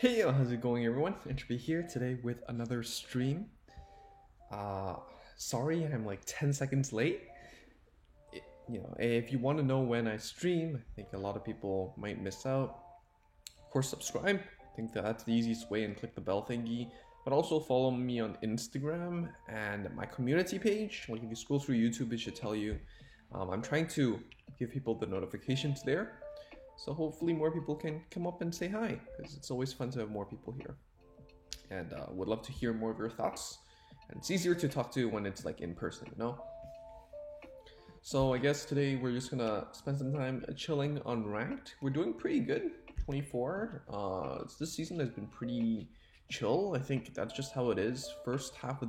Hey, how's it going, everyone? Entropy here today with another stream. Uh, Sorry, I'm like 10 seconds late. If you want to know when I stream, I think a lot of people might miss out. Of course, subscribe. I think that's the easiest way, and click the bell thingy. But also follow me on Instagram and my community page. Like if you scroll through YouTube, it should tell you. I'm trying to give people the notifications there. So hopefully more people can come up and say hi, because it's always fun to have more people here. And would love to hear more of your thoughts. And it's easier to talk to when it's like in person, you know? So I guess today we're just gonna spend some time chilling on ranked. We're doing pretty good, 24. This season has been pretty chill. I think that's just how it is. First half of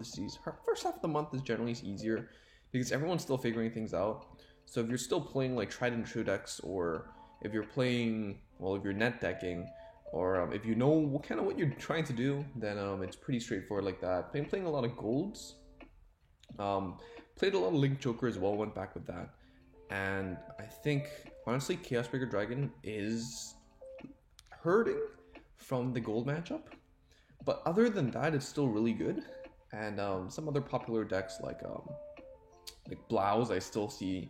the month is generally easier because everyone's still figuring things out. So if you're still playing like tried and true decks, or if you're playing, well, if you're net decking, or if you know what you're trying to do, then it's pretty straightforward like that. Been playing a lot of golds. Played a lot of Link Joker as well, went back with that. And I think, honestly, Chaosbreaker Dragon is hurting from the gold matchup. But other than that, it's still really good. And some other popular decks like Blouse, I still see.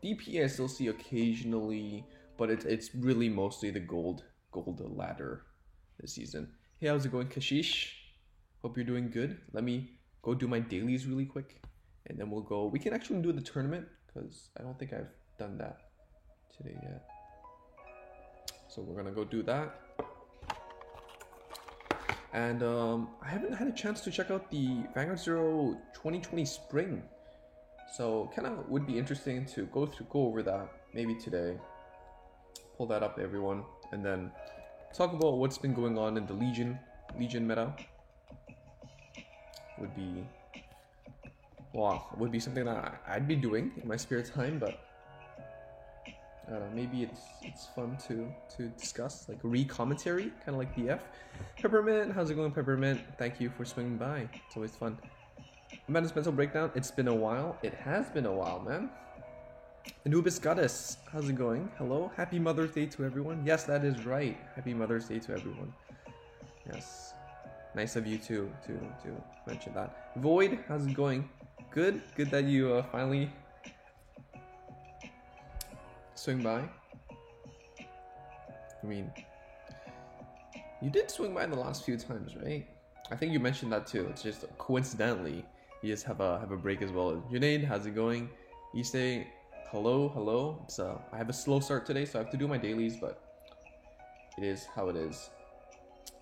DP, I still see occasionally. But it's really mostly the gold ladder this season. Hey, how's it going, Kashish? Hope you're doing good. Let me go do my dailies really quick, and then we can actually do the tournament, because I don't think I've done that today yet. So we're gonna go do that. And I haven't had a chance to check out the Vanguard Zero 2020 Spring. So kind of would be interesting to go over that maybe today. Pull that up, everyone, and then talk about what's been going on in the Legion meta. Would be something that I'd be doing in my spare time, but I don't know, maybe it's fun to discuss, like re-commentary, kind of like DF. Peppermint, how's it going, Peppermint? Thank you for swinging by. It's always fun. Madness Mental Breakdown, it's been a while. It has been a while, man. Anubis Goddess, how's it going? Hello, happy Mother's Day to everyone. Yes, that is right. Happy Mother's Day to everyone. Yes, nice of you to mention that. Void, how's it going? Good that you finally swing by. I mean, you did swing by the last few times, right? I think you mentioned that too. It's just coincidentally you just have a break as well. Junaid, how's it going? Issei, hello. It's I have a slow start today, so I have to do my dailies, but it is how it is.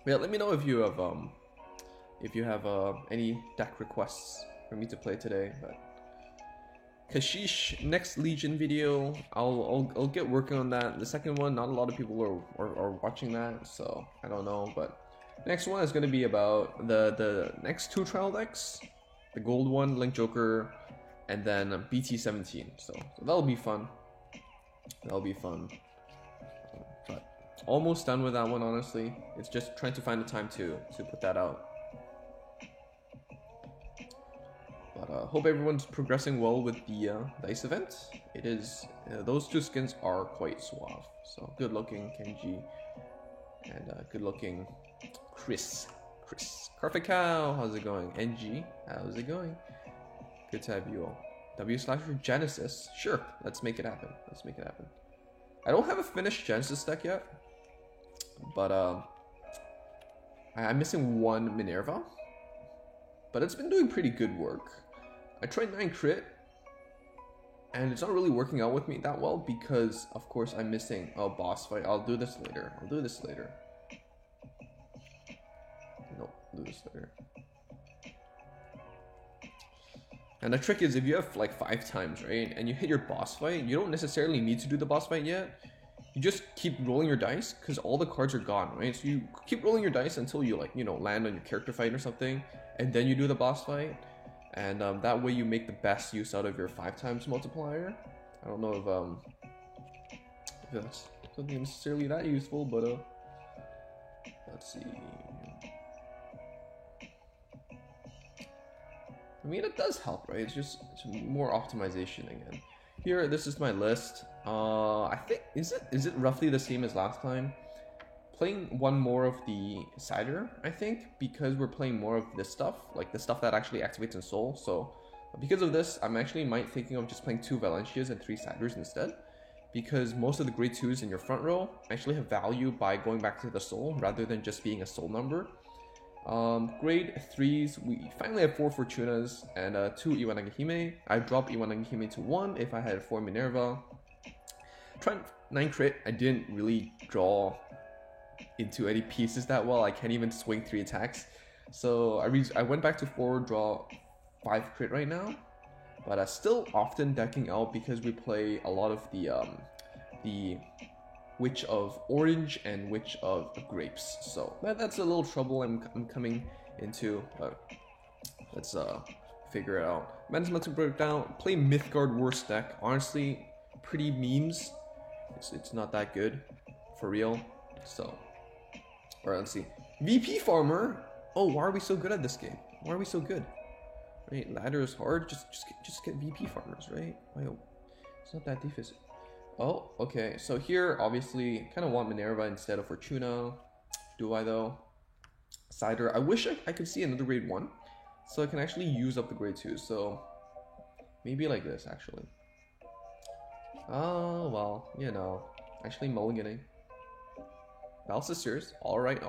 Yeah, let me know if you have any deck requests for me to play today. But Kashish, next Legion video, I'll get working on that. The second one, not a lot of people are watching that, so I don't know. But next one is going to be about the next two trial decks, the gold one, Link Joker, and then BT17. So that'll be fun. But almost done with that one, honestly. It's just trying to find the time to put that out. But hope everyone's progressing well with the ice event. It is those two skins are quite suave. So good looking Kenji and good looking Chris. Perfect Cow, how's it going? NG, how's it going? Good to have you all. W/Genesis. Sure, let's make it happen. I don't have a finished Genesis deck yet, but I'm missing one Minerva, but it's been doing pretty good work. I tried 9 crit, and it's not really working out with me that well because, of course, I'm missing a boss fight. I'll do this later. No, do this later. And the trick is, if you have like 5 times, right, and you hit your boss fight, you don't necessarily need to do the boss fight yet. You just keep rolling your dice because all the cards are gone, right? So you keep rolling your dice until you land on your character fight or something, and then you do the boss fight. And that way you make the best use out of your 5 times multiplier. I don't know if that's something necessarily that useful, but let's see. I mean, it does help, right? It's more optimization again. Here, this is my list. I think is it roughly the same as last time? playing one more of the Cider, I think, because we're playing more of this stuff, like the stuff that actually activates in Soul. So because of this, I'm actually thinking of just playing 2 Valencias and 3 Ciders instead, because most of the grade 2s in your front row actually have value by going back to the Soul rather than just being a Soul number. Grade 3s, we finally have 4 Fortunas and 2 Iwanagahime. I dropped Iwanagahime to 1 if I had 4 Minerva. Tried 9 crit, I didn't really draw into any pieces that well. I can't even swing 3 attacks. So I went back to forward draw 5 crit right now. But I'm still often decking out because we play a lot of the Witch of Orange and Witch of Grapes. So that's a little trouble I'm coming into, but let's figure it out. Mental Breakdown, play Mythgard worst deck. Honestly, pretty memes. It's not that good, for real. So, alright, let's see. VP Farmer. Oh, why are we so good at this game? Why are we so good? Right, ladder is hard. Just get VP Farmers, right? It's not that difficult. Oh, okay. So here, obviously, kind of want Minerva instead of Fortuna. Do I though? Cider. I wish I could see another grade 1, so I can actually use up the grade 2. So maybe like this, actually. Oh well, you know, actually mulliganing. Val Sisters. All right.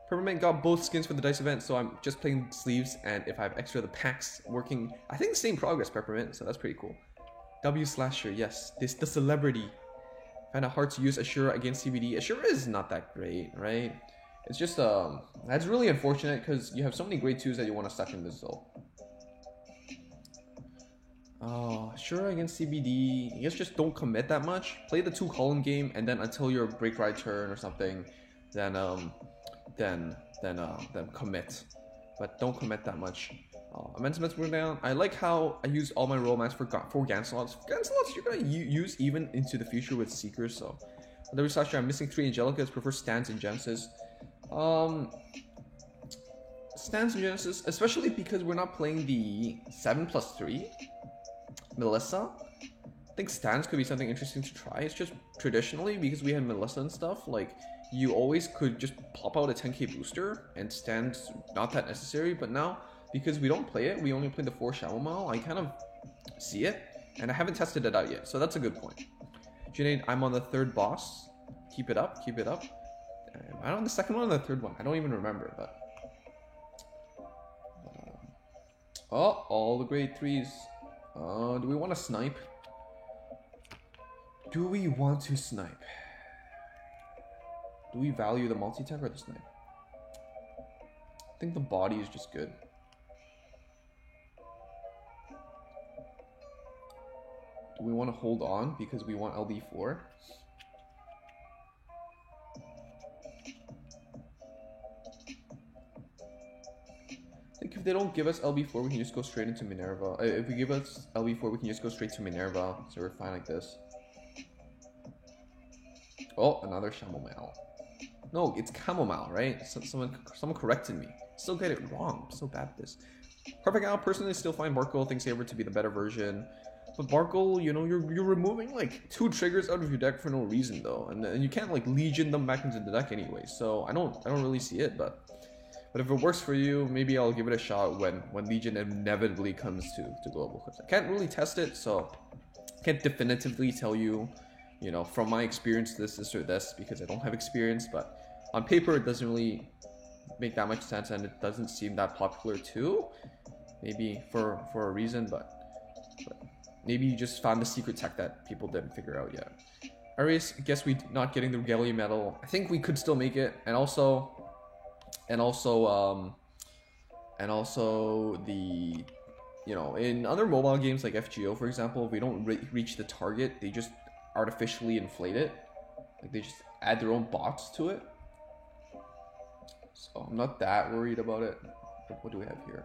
Peppermint got both skins for the dice event, so I'm just playing sleeves, and if I have extra, the packs working. I think the same progress, Peppermint, so that's pretty cool. W Slasher, yes, the celebrity. Kinda hard to use Ashura against CBD. Ashura is not that great, right? It's just that's really unfortunate because you have so many grade 2s that you want to suck in this though. Oh, Ashura against CBD. I guess just don't commit that much. Play the 2 column game, and then until your break ride turn or something, then commit. But don't commit that much. Amendments were down. I like how I use all my romance for Ganslots. Ganslots you're gonna use even into the future with Seekers. So, W Slasher, I'm missing 3 Angelicas. Prefer Stans and Genesis. Stans and Genesis, especially because we're not playing the 7+3 Melissa. I think Stans could be something interesting to try. It's just traditionally, because we had Melissa and stuff, like you always could just pop out a 10k booster and Stans not that necessary, but now because we don't play it, we only play the 4 Chamomile, I kind of see it, and I haven't tested it out yet, so that's a good point. Junaid, I'm on the 3rd boss. Keep it up. Am I on the 2nd one or the 3rd one? I don't even remember, but... oh, all the grade 3s. Do we want to snipe? Do we want to snipe? Do we value the multi-tech or the snipe? I think the body is just good. Do we want to hold on because we want LB4? I think if they don't give us LB4, we can just go straight into Minerva. If we give us LB4, we can just go straight to Minerva, so we're fine like this. Oh, another Chamomile. No, it's Chamomile, right? Someone corrected me. Still get it wrong. I'm so bad at this. Perfect Owl, personally still find Barkle Think Saber to be the better version. But Barkle, you know, you're removing like 2 triggers out of your deck for no reason though, and you can't like Legion them back into the deck anyway. So I don't really see it, but if it works for you, maybe I'll give it a shot when Legion inevitably comes to global. Because I can't really test it, so I can't definitively tell you, you know, from my experience this or this because I don't have experience. But on paper, it doesn't really make that much sense, and it doesn't seem that popular too. Maybe for a reason, but maybe you just found the secret tech that people didn't figure out yet. Aries, guess we not getting the Regalia medal. I think we could still make it, and also the, you know, in other mobile games like FGO, for example, if we don't reach the target, they just artificially inflate it. Like they just add their own bots to it. So I'm not that worried about it. What do we have here?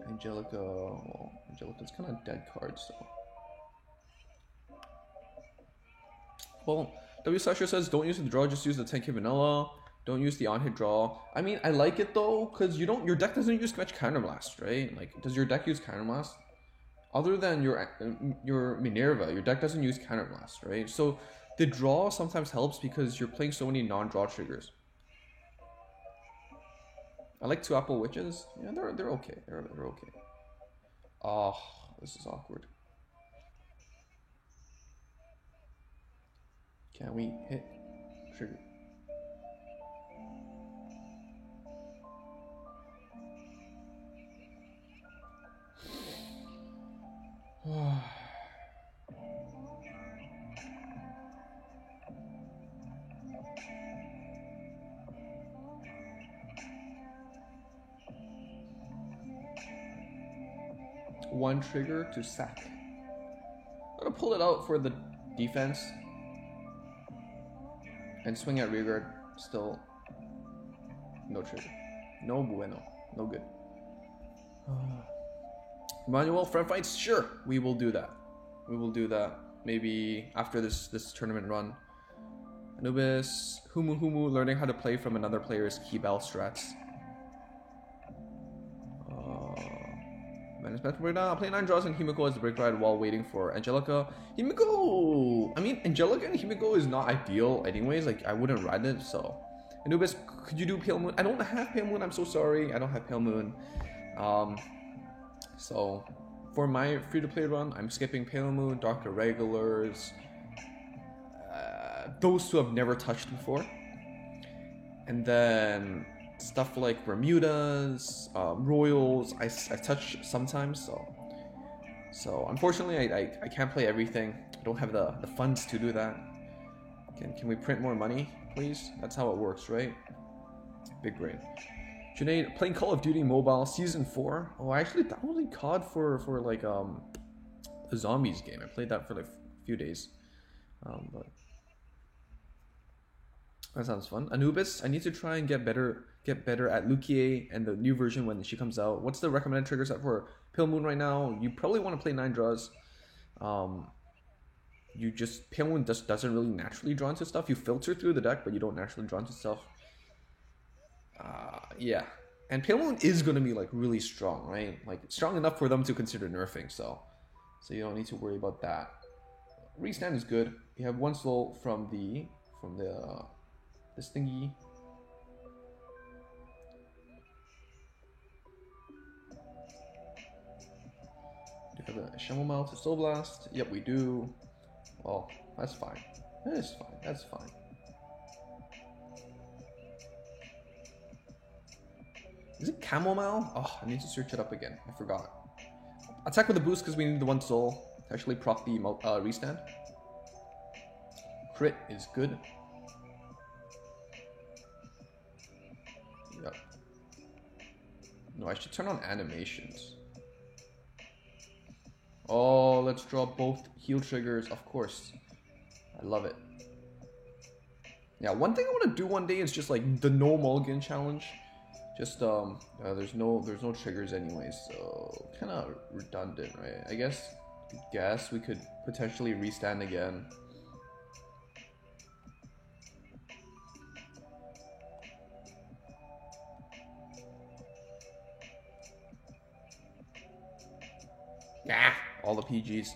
Angelica. Well, Angelica's kind of dead card, so. Well, W Slasher says don't use the draw, just use the 10k vanilla. Don't use the on-hit draw. I mean, I like it though, because your deck doesn't use much Counterblast, right? Like, does your deck use Counterblast? Other than your Minerva, your deck doesn't use Counterblast, right? So The draw sometimes helps because you're playing so many non-draw triggers. I like two Apple Witches. Yeah, they're okay. They're okay. Oh, this is awkward. Can we hit trigger? One trigger to sack. I'm gonna pull it out for the defense and swing at rearguard. Still no trigger. No bueno. No good. Manuel friend fights? Sure, we will do that. We will do that. Maybe after this tournament run. Anubis, Humu learning how to play from another player's key bell strats. I'm playing 9 draws and Himiko as the break ride while waiting for Angelica. Himiko! I mean, Angelica and Himiko is not ideal anyways. Like, I wouldn't ride it, so. Anubis, could you do Pale Moon? I don't have Pale Moon, I'm so sorry. I don't have Pale Moon. So, for my free-to-play run, I'm skipping Pale Moon, Dr. Regulars, those two I've never touched before. And then stuff like Bermudas, Royals, I touch sometimes, so unfortunately I can't play everything. I don't have the funds to do that. Can we print more money, please? That's how it works, right? Big brain. Junaid, playing Call of Duty Mobile Season 4. Oh, I actually downloaded COD for like the Zombies game. I played that for like a few days. But that sounds fun. Anubis, I need to try and get better at Lukie and the new version when she comes out. What's the recommended trigger set for Pale Moon right now? You probably want to play 9 draws. Pale Moon just doesn't really naturally draw into stuff. You filter through the deck, but you don't naturally draw into stuff. Yeah. And Pale Moon is going to be like really strong, right? Like strong enough for them to consider nerfing, so you don't need to worry about that. Restand is good. You have 1 soul from this thingy. Do you have a Shemomel to Soul Blast? Yep, we do. Oh, that's fine. That is fine. That's fine. Is it Chamomile? Oh, I need to search it up again. I forgot. Attack with a boost because we need the 1 soul to actually proc the restand. Crit is good. Yep. No, I should turn on animations. Oh, let's draw both heal triggers, of course. I love it. Yeah, one thing I want to do one day is just like the no mulligan challenge. Just there's no triggers anyways, so kind of redundant, right? I guess we could potentially restand again. Yeah, all the PGs.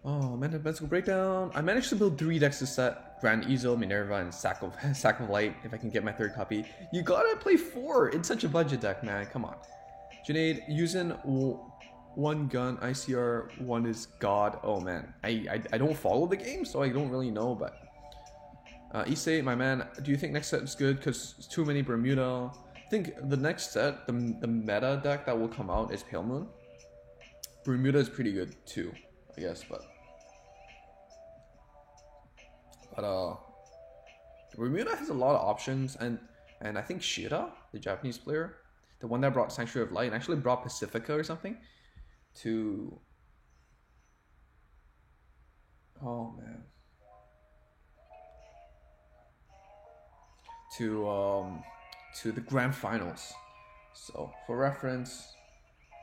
Oh, Mental Breakdown. I managed to build 3 decks this set. Grand Ezo, Minerva, and Sack of Light, if I can get my 3rd copy. You gotta play 4 in such a budget deck, man. Come on. Junaid, using 1 gun, ICR 1 is God. Oh, man. I don't follow the game, so I don't really know, but... Issei, my man, do you think next set is good? Because it's too many Bermuda. I think the next set, the meta deck that will come out is Pale Moon. Bermuda is pretty good, too, I guess, but Bermuda has a lot of options, and I think Shira, the Japanese player, the one that brought Sanctuary of Light, actually brought Pacifica or something to... Oh man. To the grand finals. So for reference,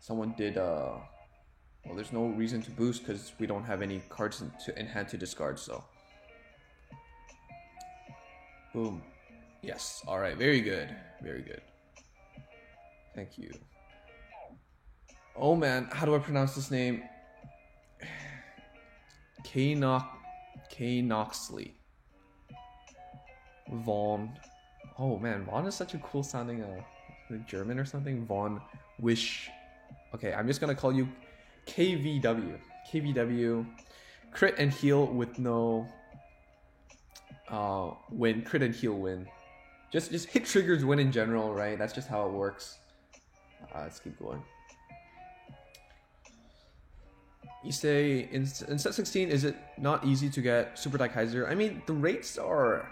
someone did well, there's no reason to boost because we don't have any cards in hand to discard, so boom. Yes, all right, very good, very good. Thank you. Oh man, how do I pronounce this name? K Noxley. Vaughn. Oh man, Vaughn is such a cool sounding German or something. Vaughn Wish. Okay, I'm just gonna call you KVW. KVW. Crit and heal with no win. Crit and heal win. Just hit triggers win in general, right? That's just how it works. Let's keep going. You say in set 16, is it not easy to get Super Daikaiser? I mean, the rates are,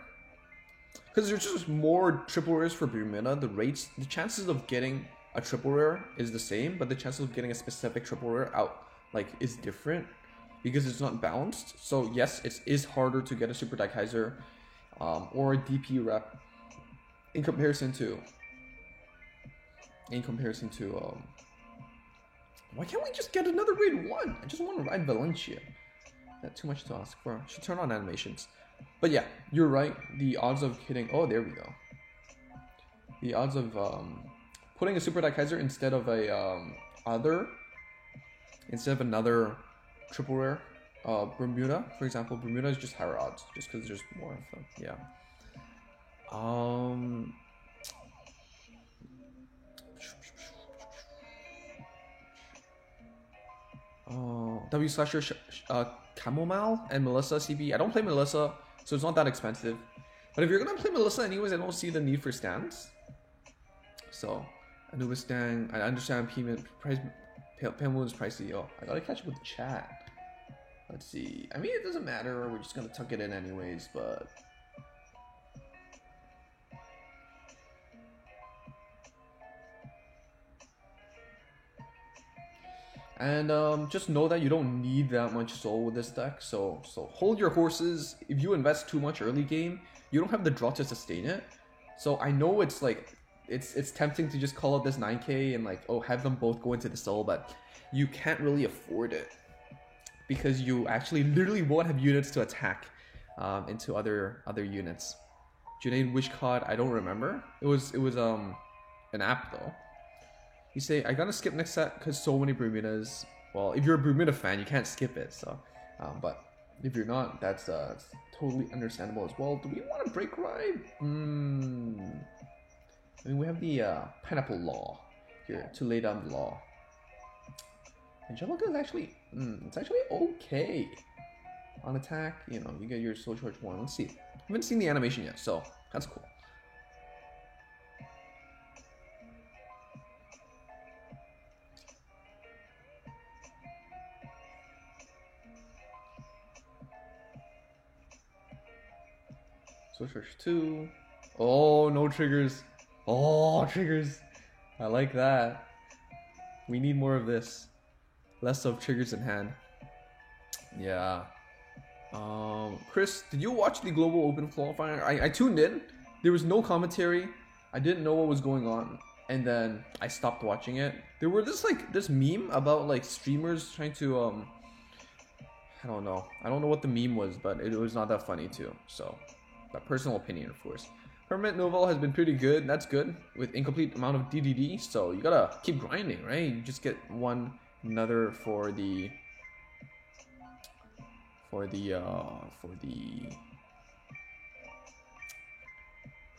because there's just more triple rares for Bermuda. The chances of getting a triple rare is the same, but the chances of getting a specific triple rare out is different because it's not balanced. So yes, it is harder to get a Super Daikaiser or a DP rep in comparison to why can't we just get another grade 1? I just want to ride Valencia. Not too much to ask for. Should turn on animations. But yeah, you're right. The odds of hitting... Oh, there we go. The odds of putting a Super Daikaiser instead of another triple rare, Bermuda, for example. Bermuda is just higher odds, just because there's more of them. Yeah. W Slasher, Chamomile and Melissa CB. I don't play Melissa, so it's not that expensive. But if you're gonna play Melissa anyways, I don't see the need for stands. So, Anubis Stang, I understand Paymoon is pricey. Oh, I gotta catch up with the chat. Let's see. I mean, it doesn't matter. We're just gonna tuck it in anyways, but... And just know that you don't need that much soul with this deck, so hold your horses. If you invest too much early game, you don't have the draw to sustain it. So I know it's it's tempting to just call out this 9k and have them both go into the soul, but you can't really afford it because you actually literally won't have units to attack into other units. Junaid Wish Cod, I don't remember. It was an app though. You say, I gotta skip next set because so many Bermudas. Well, if you're a Bermuda fan, you can't skip it. So, but if you're not, that's totally understandable as well. Do we want to break ride? I mean, we have the Pineapple Law here to lay down the law. Angelica is actually, it's actually okay. On attack, you get your Soul Charge 1. Let's see. I haven't seen the animation yet, so that's cool. Soul Charge 2. Oh, no triggers. Oh, triggers. I like that. We need more of this. Less of triggers in hand. Yeah. Chris, did you watch the Global Open qualifier? I tuned in. There was no commentary. I didn't know what was going on. And then I stopped watching it. There were this meme about streamers trying to I don't know. I don't know what the meme was, but it was not that funny too. So, my personal opinion, of course. Permanent Novel has been pretty good. That's good with incomplete amount of DDD. So you gotta keep grinding, right? You just get another for the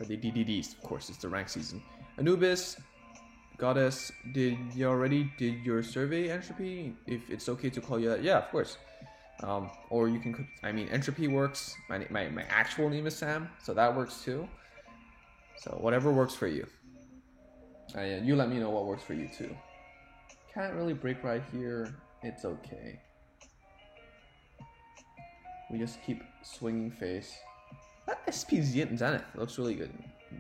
DDDs. Of course, it's the rank season. Anubis, Goddess, did your survey entropy? If it's okay to call you that, yeah, of course. Or you can, entropy works. My actual name is Sam, so that works too. So whatever works for you. You let me know what works for you too. Can't really break right here. It's okay. We just keep swinging face. That SP Zenith looks really good.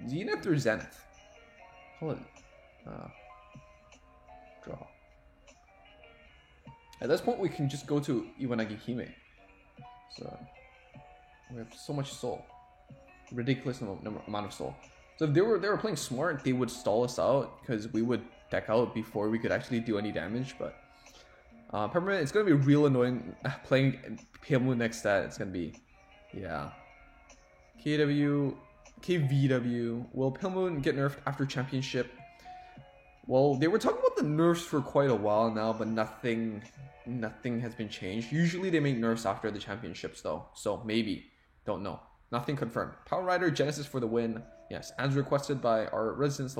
Zenith or Zenith? Hold on. Draw. At this point, we can just go to Iwanagi Hime. So we have so much soul, ridiculous amount of soul. So if they were playing smart, they would stall us out because we would deck out before we could actually do any damage. But Peppermint, it's gonna be real annoying playing Pale next stat. It's gonna be, yeah. KVW. Will Pale Moon get nerfed after championship? Well, they were talking about the nerfs for quite a while now, but nothing nothing has been changed. Usually they make nerfs after the championships though, so maybe. Don't know. Nothing confirmed. Power Rider Genesis for the win. Yes, as requested by our resident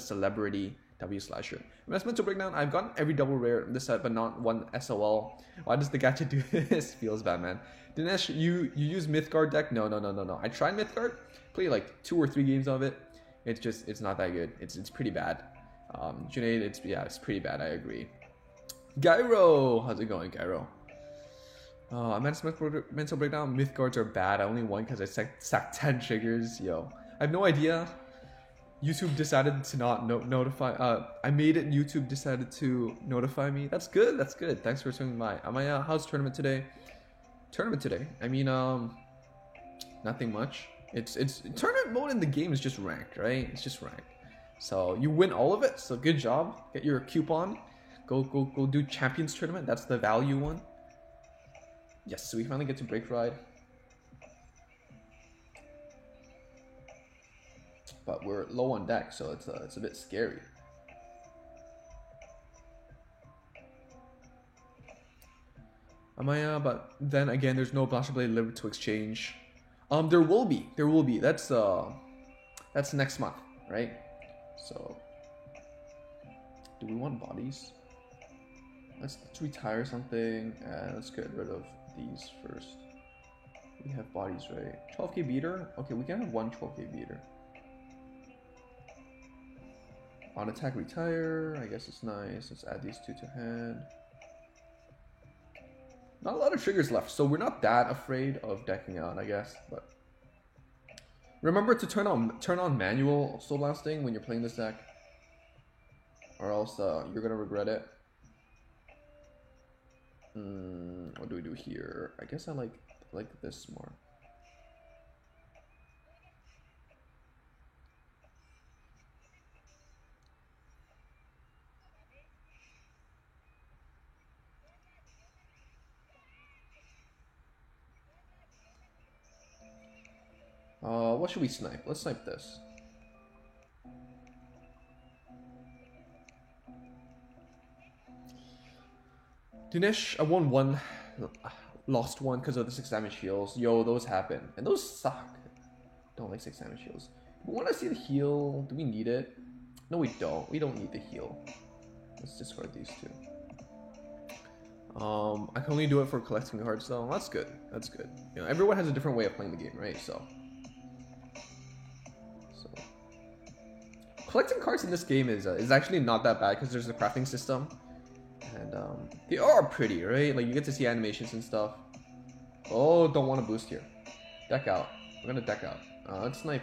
celebrity W Slasher. That's mental breakdown. I've gotten every double rare in this set, but not one SOL. Why does the gacha do this? Feels bad, man. Dinesh, you use Mythgard deck? No. I tried Mythgard. Played like 2 or 3 games of it. It's not that good. It's pretty bad. Junaid, it's pretty bad. I agree. Gyro, how's it going, Gyro? Mental breakdown. Mythgards are bad. I only won because I sacked 10 triggers. Yo, I have no idea. YouTube decided to not notify. I made it. YouTube decided to notify me. That's good. That's good. Thanks for swinging by. How's tournament today? I mean, nothing much. It's tournament mode in the game is just ranked, right? It's just ranked. So you win all of it. So good job. Get your coupon. Go do Champions Tournament. That's the value one. Yes, so we finally get to Break Ride. But we're low on deck, so it's a bit scary. But then again, there's no Blaster Blade Liver to exchange. There will be. That's next month, right? So, do we want bodies? Let's retire something and let's get rid of these first. We have bodies, right? 12k beater? Okay, we can have one 12k beater. On attack, retire. I guess it's nice. Let's add these 2 to hand. Not a lot of triggers left, so we're not that afraid of decking out, I guess. But remember to turn on manual Soul Blasting when you're playing this deck, or else you're gonna regret it. What do we do here? I guess I like this more. What should we snipe? Let's snipe this. Dinesh, I won 1, lost 1 because of the 6 damage heals. Yo, those happen. And those suck. Don't like 6 damage heals. We want to see the heal. Do we need it? No, we don't. We don't need the heal. Let's discard these 2. I can only do it for collecting cards though. That's good. That's good. You know, everyone has a different way of playing the game, right? So collecting cards in this game is actually not that bad because there's a crafting system. And they are pretty, right? Like you get to see animations and stuff. Oh, don't want to boost here. Deck out. We're gonna deck out. Let's snipe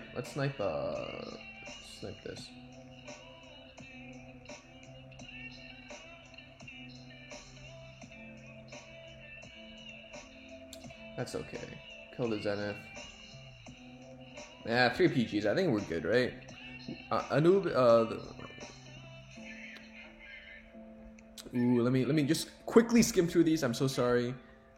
this. That's okay. Kill the Zenith. Yeah, 3 PGs. I think we're good, right? Anub. Ooh, let me just quickly skim through these. I'm so sorry.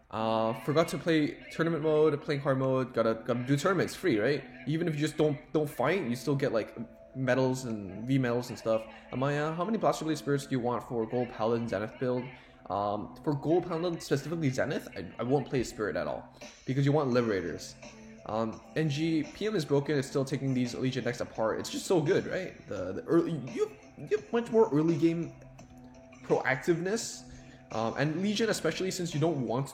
Forgot to play tournament mode, playing hard mode. Gotta do tournaments free, right? Even if you just don't fight, you still get like medals and V medals and stuff. Amaya, how many Blaster Blade Spirits do you want for Gold Paladin Zenith build? For Gold Paladin, specifically Zenith, I won't play Spirit at all because you want Liberators. NG PM is broken. It's still taking these Legion decks apart. It's just so good, right? The early you have much more early game proactiveness, and Legion, especially since you don't want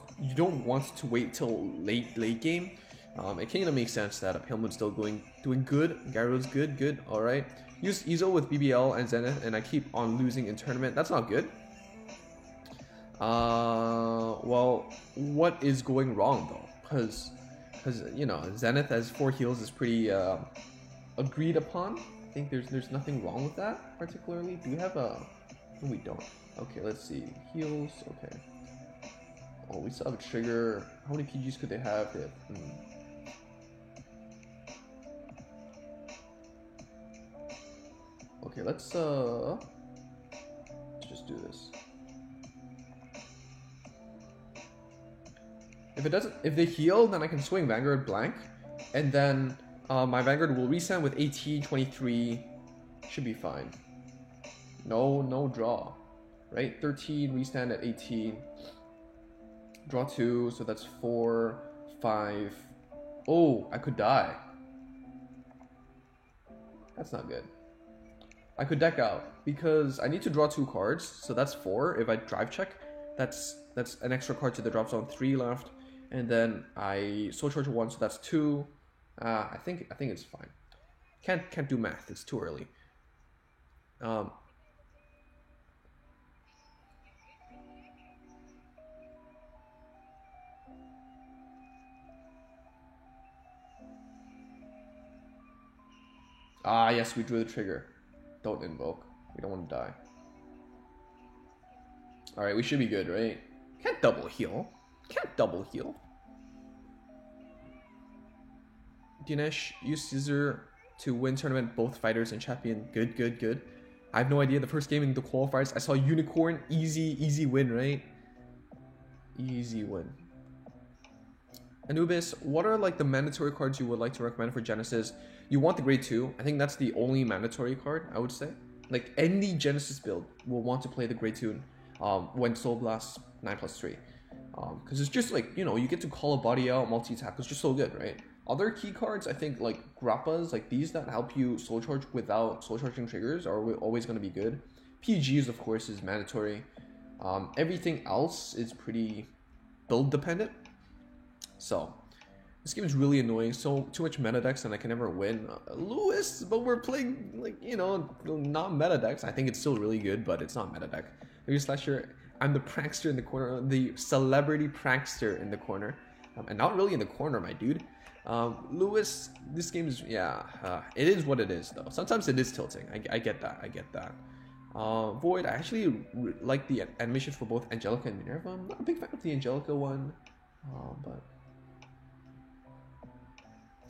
to wait till late game. It kind of makes sense that Palemoon's still doing good. Gyro's good. All right. Use Ezo with BBL and Zenith, and I keep on losing in tournament. That's not good. Well, what is going wrong though? Because you know, Zenith as 4 heals is pretty agreed upon. I think there's nothing wrong with that particularly. Do we have a? No, we don't. Okay, let's see. Heals. Okay. Oh, we still have a trigger. How many PGs could they have? They have Okay, let's just do this. If they heal, then I can swing Vanguard blank, and then my Vanguard will resend with AT 23. Should be fine. No draw. right? 13, restand at 18. Draw 2, so that's 4, 5. Oh, I could die. That's not good. I could deck out because I need to draw 2 cards, so that's 4. If I drive check, that's an extra card to the drop zone. 3 left, and then I soul charge 1, so that's 2. I think it's fine. Can't do math. It's too early. Yes, we drew the trigger. Don't invoke. We don't want to die. Alright, we should be good, right? Can't double heal. Can't double heal. Dinesh, use Scissor to win tournament, both fighters and champion. Good, good, good. I have no idea. The first game in the qualifiers, I saw Unicorn. Easy win, right? Easy win. Anubis, what are like the mandatory cards you would like to recommend for Genesis? You want the grade 2. I think that's the only mandatory card, I would say. Like any Genesis build will want to play the grade 2 when Soul Blast 9+3. Because it's just like, you know, you get to call a body out, multi-attack. It's just so good, right? Other key cards, I think like Grappas, like these that help you soul charge without soul charging triggers are always going to be good. PGs, of course, is mandatory. Everything else is pretty build dependent. So this game is really annoying. So too much meta decks and I can never win. Lewis, but we're playing like, you know, not meta decks. I think it's still really good, but it's not meta deck. Maybe Slasher, I'm the prankster in the corner, the celebrity prankster in the corner, and not really in the corner, my dude. Lewis, this game is, it is what it is though. Sometimes it is tilting. I get that. Void, I actually like the animations for both Angelica and Minerva. I'm not a big fan of the Angelica one, but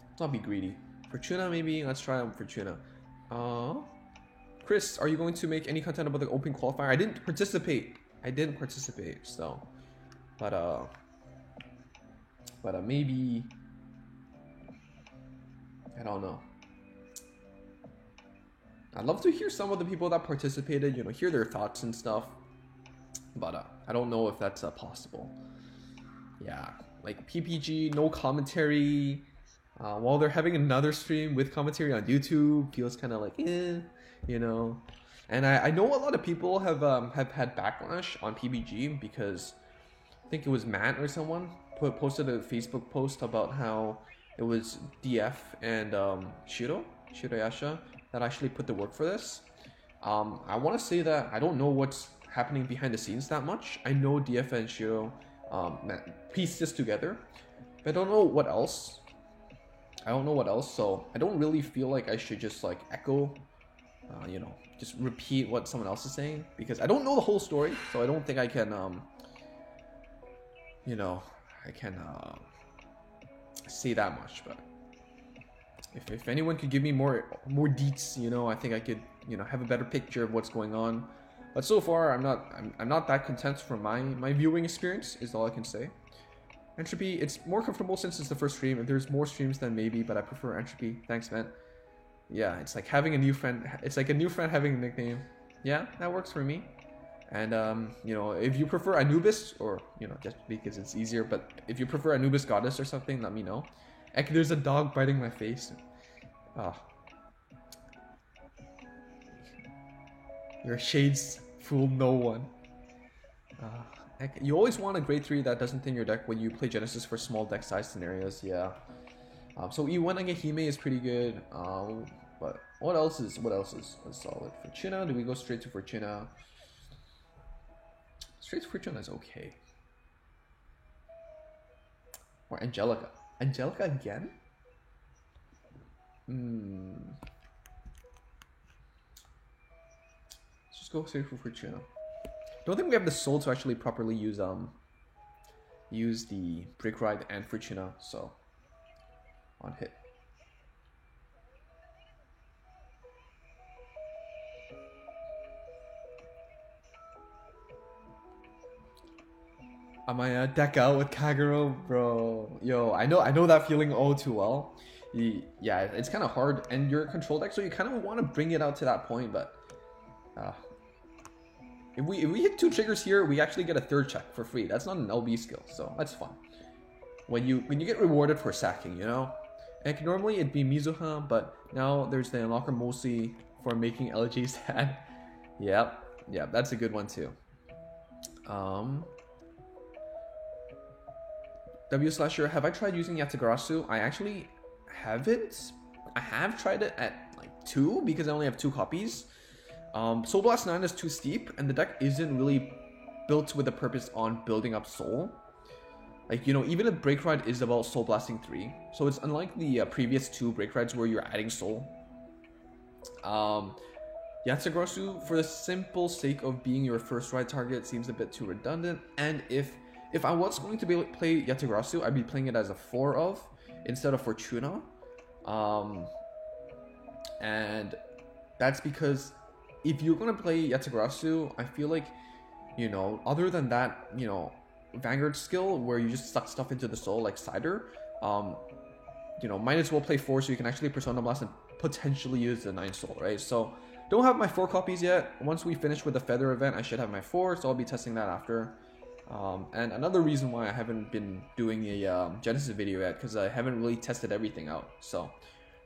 let's not be greedy. Fortuna, maybe. Let's try on Fortuna. Chris, are you going to make any content about the open qualifier? I didn't participate, so, but maybe, I don't know. I'd love to hear some of the people that participated, you know, hear their thoughts and stuff, but I don't know if that's possible. Yeah, like PPG, no commentary, while they're having another stream with commentary on YouTube, feels kind of like, you know. And I know a lot of people have had backlash on PBG because I think it was Matt or someone posted a Facebook post about how it was DF and Shiroyasha that actually put the work for this. I want to say that I don't know what's happening behind the scenes that much. I know DF and Shiro pieced this together, but I don't know what else. So I don't really feel like I should just like echo, you know, just repeat what someone else is saying, because I don't know the whole story, so I don't think I can, you know, say that much. But if anyone could give me more deets, you know, I think I could, you know, have a better picture of what's going on. But so far, I'm not that content from my viewing experience, is all I can say. Entropy, it's more comfortable since it's the first stream. If there's more streams, then maybe, but I prefer Entropy. Thanks, man. Yeah, it's like having a new friend. It's like a new friend having a nickname. Yeah, that works for me. And, you know, if you prefer Anubis, or, you know, just because it's easier, but if you prefer Anubis Goddess or something, let me know. Heck, there's a dog biting my face. Your shades fool no one. Heck, you always want a grade 3 that doesn't thin your deck when you play Genesis for small deck size scenarios, yeah. So E1 Agahime is pretty good. But what else is solid? Fortuna, do we go straight to Fortuna? Straight to Fortuna is okay. Or Angelica. Angelica again? Let's just go straight for Fortuna. Don't think we have the soul to actually properly use the Brick Ride and Fortuna, so on hit. Am I deck out with Kagero, bro? Yo, I know that feeling all too well. Yeah, it's kind of hard, and you're a control deck, so you kind of want to bring it out to that point, but If we hit 2 triggers here, we actually get a 3rd check for free. That's not an LB skill, so that's fun. When you get rewarded for sacking, you know? And normally it'd be Mizuha, but now there's the unlocker Mosi for making LG sad. Yep, that's a good one too. W/, have I tried using Yatagarasu? I actually haven't. I have tried it at like 2 because I only have 2 copies. Soul Blast 9 is too steep, and the deck isn't really built with a purpose on building up Soul. Like, you know, even a Break Ride is about Soul Blasting 3. So it's unlike the previous 2 Break Rides where you're adding Soul. Yatagarasu, for the simple sake of being your first ride target, seems a bit too redundant. And if I was going to play Yatagarasu, I'd be playing it as a 4 of instead of Fortuna. And that's because if you're going to play Yatagarasu, I feel like, you know, other than that, you know, Vanguard skill where you just suck stuff into the soul like Cider, you know, might as well play 4 so you can actually Persona Blast and potentially use the 9 soul, right? So don't have my 4 copies yet. Once we finish with the Feather event, I should have my 4, so I'll be testing that after. And another reason why I haven't been doing a Genesis video yet, because I haven't really tested everything out. So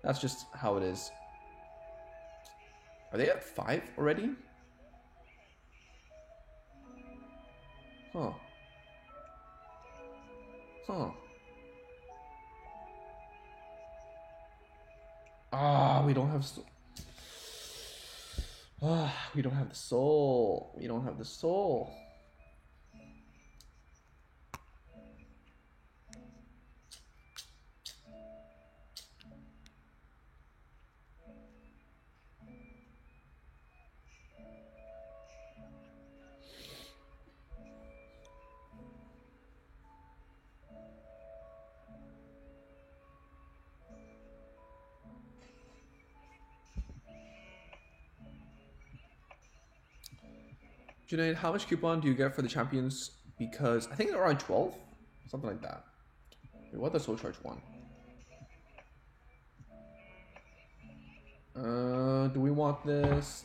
that's just how it is. Are they at 5 already? Huh. Ah, we don't have we don't have the soul. We don't have the soul. Junaid, how much coupon do you get for the champions? Because I think they're around 12, something like that. Wait, what does Soul Charge want? Do we want this?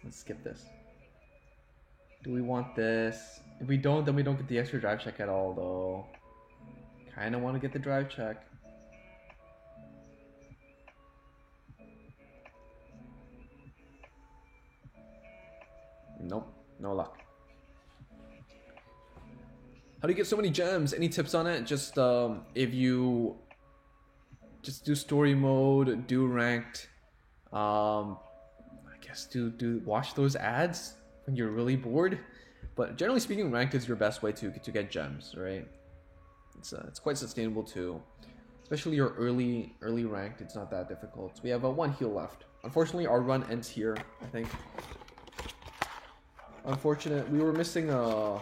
Let's skip this. Do we want this? If we don't, then we don't get the extra drive check at all, though. Kind of want to get the drive check. Nope, no luck. How do you get so many gems? Any tips on it? Just if you just do story mode, do ranked. I guess do watch those ads when you're really bored. But generally speaking, ranked is your best way to get gems, right? It's quite sustainable too. Especially your early ranked, it's not that difficult. We have 1 heal left. Unfortunately, our run ends here, I think. Unfortunate, we were missing a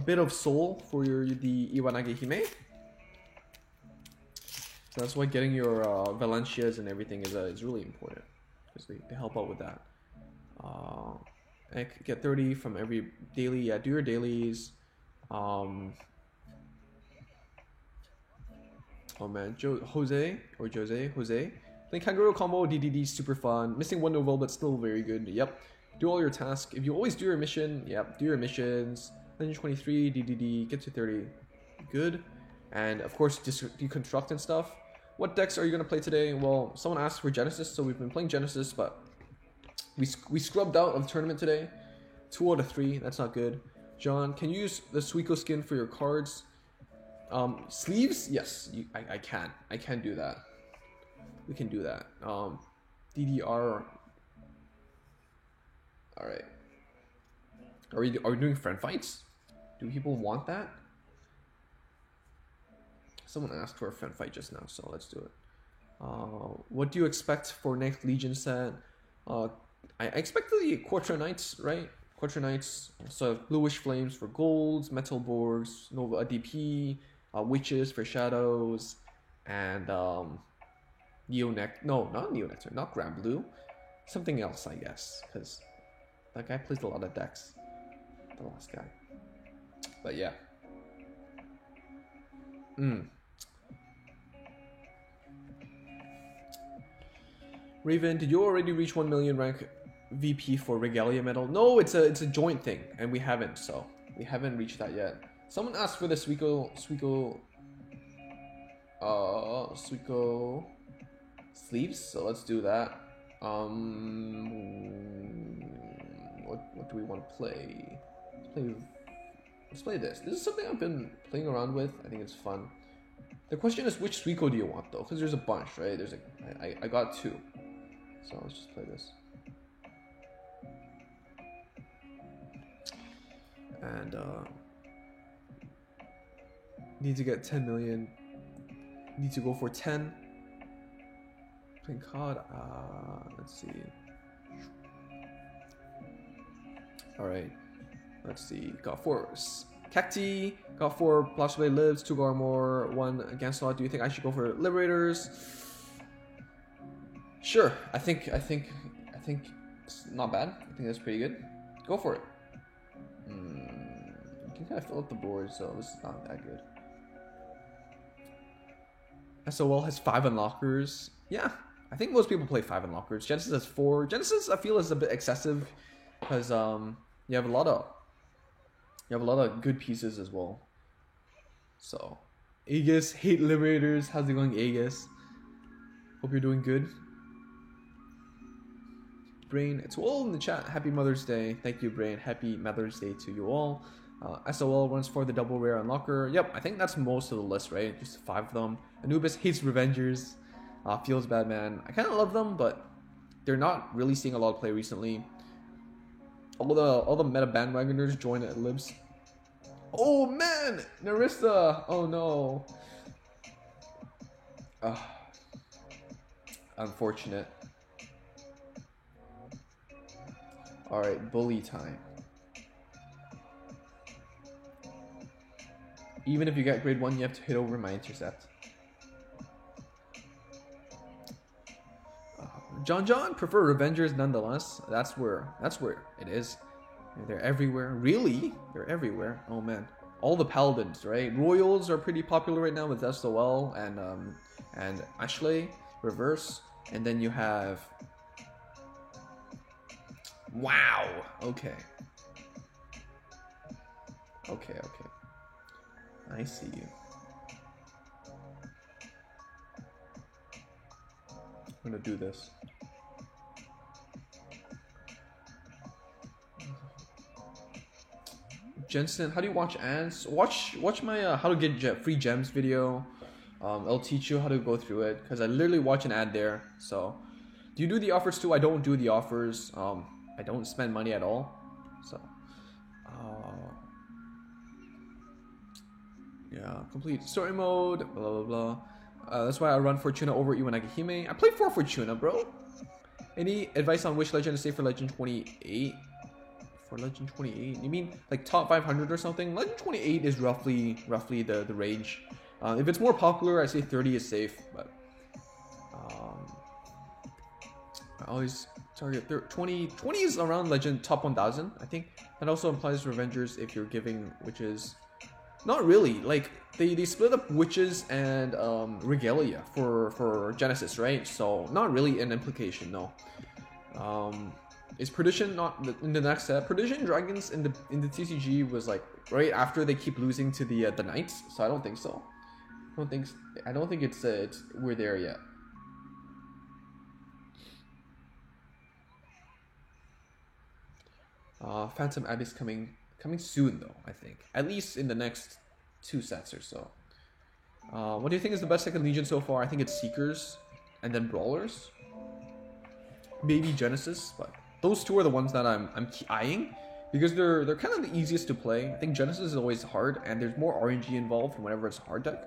bit of soul for the Iwanage Hime. So that's why getting your Valencias and everything is really important, because they help out with that. And get 30 from every daily. Yeah, do your dailies. Oh man, Jose. Playing Kangaroo combo, DDD, super fun. Missing 1 novel, but still very good. Yep. Do all your tasks. If you always do your mission, yep, do your missions. 123, DDD, get to 30. Good. And of course, deconstruct and stuff. What decks are you going to play today? Well, someone asked for Genesis, so we've been playing Genesis, but we scrubbed out of the tournament today. 2 out of 3, that's not good. John, can you use the Suiko skin for your cards? Sleeves? Yes, I can. I can do that. We can do that. DDR. Alright. Are we doing friend fights? Do people want that? Someone asked for a friend fight just now, so let's do it. What do you expect for next Legion set? I expect the Quarter Knights, right? Quarter Knights, so Bluish Flames for golds, Metal Borgs, Nova DP, Witches for shadows, and Neonectar. No, not Neonectar, not Grand Blue. Something else, I guess, because that guy plays a lot of decks. The last guy. But yeah. Raven, did you already reach 1 million rank VP for Regalia medal? No, it's a joint thing, and we haven't, so we haven't reached that yet. Someone asked for the Suiko sleeves, so let's do that. What do we want to play? Let's play this. This is something I've been playing around with. I think it's fun. The question is, which Suiko do you want though? Because there's a bunch, right? There's I got 2, so let's just play this. And need to get 10 million. Need to go for 10. Playing COD. Let's see. Alright. Let's see. Got 4 Cacti. Got 4 Blastblade Lives, 2 Armor, 1 Against Lot. Do you think I should go for Liberators? Sure. I think it's not bad. I think that's pretty good. Go for it. You can kind of fill up the board, so this is not that good. SOL has 5 unlockers. Yeah, I think most people play 5 unlockers. Genesis has 4. Genesis, I feel, is a bit excessive because you have a lot of good pieces as well. So, Aegis, hate Liberators. How's it going, Aegis? Hope you're doing good. Brain, it's all in the chat. Happy Mother's Day. Thank you, Brain. Happy Mother's Day to you all. SOL runs for the double rare unlocker. Yep, I think that's most of the list, right? Just 5 of them. Anubis hates Revengers. Feels bad, man. I kind of love them, but they're not really seeing a lot of play recently. All the meta bandwagoners join at Libs. Oh man, Narissa. Oh no. Unfortunate. All right, bully time. Even if you get grade 1, you have to hit over my intercept. John prefer Revengers nonetheless. That's where it is. They're everywhere. Really? They're everywhere. Oh man. All the paladins, right? Royals are pretty popular right now with SOL and Ashley reverse, and then you have. Wow. Okay. I see you. I'm gonna do this. Jensen, how do you watch ads? Watch my how to get free gems video. I'll teach you how to go through it because I literally watch an ad there. So, do you do the offers too? I don't do the offers. I don't spend money at all. So, yeah, complete story mode. Blah blah blah. That's why I run Fortuna over Iwanagahime. I play 4 Fortuna, bro. Any advice on which legend to stay for Legend 28? For Legend 28? You mean like top 500 or something? Legend 28 is roughly the range. If it's more popular, I say 30 is safe, but I always target 20 is around Legend top 1000, I think. That also implies Revengers if you're giving witches. Not really. Like they split up witches and regalia for Genesis, right? So not really an implication, no. Is Perdition not in the next set? Perdition Dragons in the TCG was like right after they keep losing to the Knights, so I don't think so. I don't think it's we're there yet. Phantom Abyss coming soon though, I think. At least in the next 2 sets or so. What do you think is the best second Legion so far? I think it's Seekers and then Brawlers. Maybe Genesis, but those 2 are the ones that I'm eyeing because they're kind of the easiest to play. I think Genesis is always hard and there's more RNG involved whenever it's a hard deck.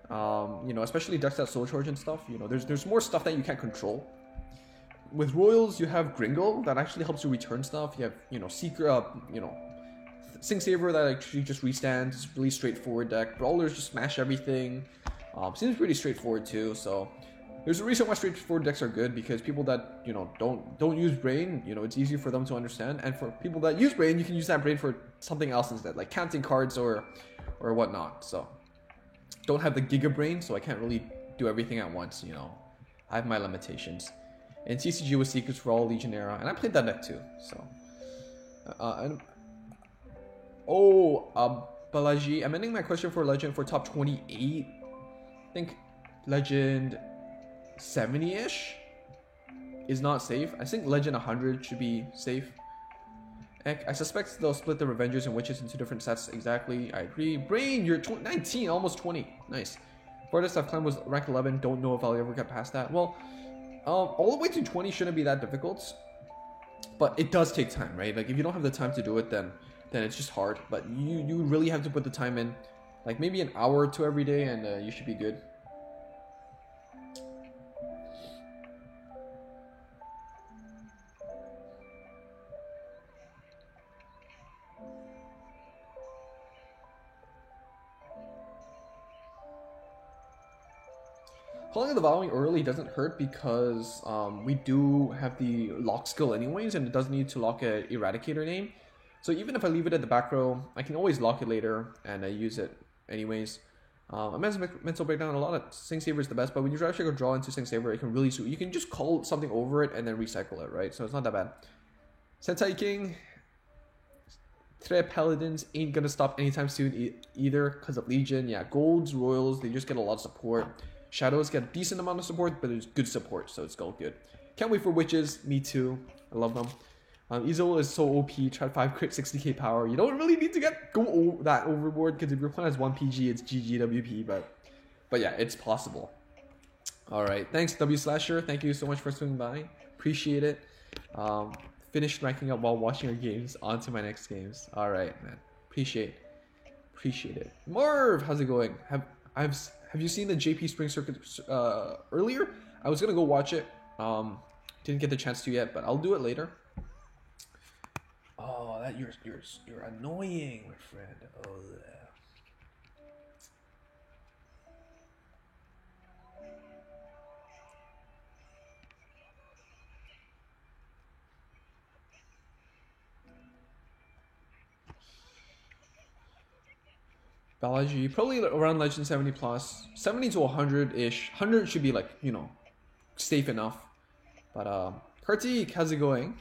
You know, especially decks that soul charge and stuff. You know, there's more stuff that you can't control. With Royals, you have Gringo that actually helps you return stuff. You have, you know, Seeker, you know, Sing Saver that actually just restands. It's really straightforward deck. Brawlers just smash everything. Seems pretty straightforward too. So there's a reason why straightforward decks are good because people that, you know, don't use brain, you know, it's easier for them to understand. And for people that use brain, you can use that brain for something else instead, like counting cards or whatnot. So don't have the Giga Brain, so I can't really do everything at once. You know, I have my limitations. And TCG was Secrets for All Legionnaire, and I played that deck too. So, Balaji, I'm ending my question for Legend for top 28. I think Legend 70-ish is not safe. I think Legend 100 should be safe. I suspect they'll split the Revengers and Witches into different sets. Exactly, I agree. Brain, you're 19, almost 20. Nice. Farthest I've climbed was rank 11. Don't know if I'll ever get past that. Well, all the way to 20 shouldn't be that difficult. But it does take time, right? Like, if you don't have the time to do it, then it's just hard. But you really have to put the time in. Like, maybe an hour or two every day, and you should be good. Calling the Vowing early doesn't hurt because we do have the lock skill anyways, and it does need to lock a Eradicator name. So even if I leave it at the back row, I can always lock it later and I use it anyways. Immense Mental Breakdown, a lot of Sing Saver is the best, but when you actually go draw into Sing Saver, it can really suit. You can just call something over it and then recycle it, right? So it's not that bad. Sentai King, Tre Paladins ain't gonna stop anytime soon either because of Legion. Yeah, Golds, Royals, they just get a lot of support. Shadows get a decent amount of support, but it's good support, so it's all good. Can't wait for Witches, me too. I love them. Izo is so OP, try 5 crit, 60k power. You don't really need to go that overboard, because if your plan has 1 PG, it's GGWP, but yeah, it's possible. Alright, thanks W Slasher, thank you so much for swinging by. Appreciate it. Finished ranking up while watching your games, on to my next games. Alright, man. Appreciate it. Marv, how's it going? Have you seen the JP Spring Circuit earlier? I was gonna go watch it. Didn't get the chance to yet, but I'll do it later. Oh, that you're annoying, my friend. Oh yeah. Balaji, probably around Legend 70 plus. 70 to 100-ish. 100 should be like, you know, safe enough. But, Kartik, how's it going?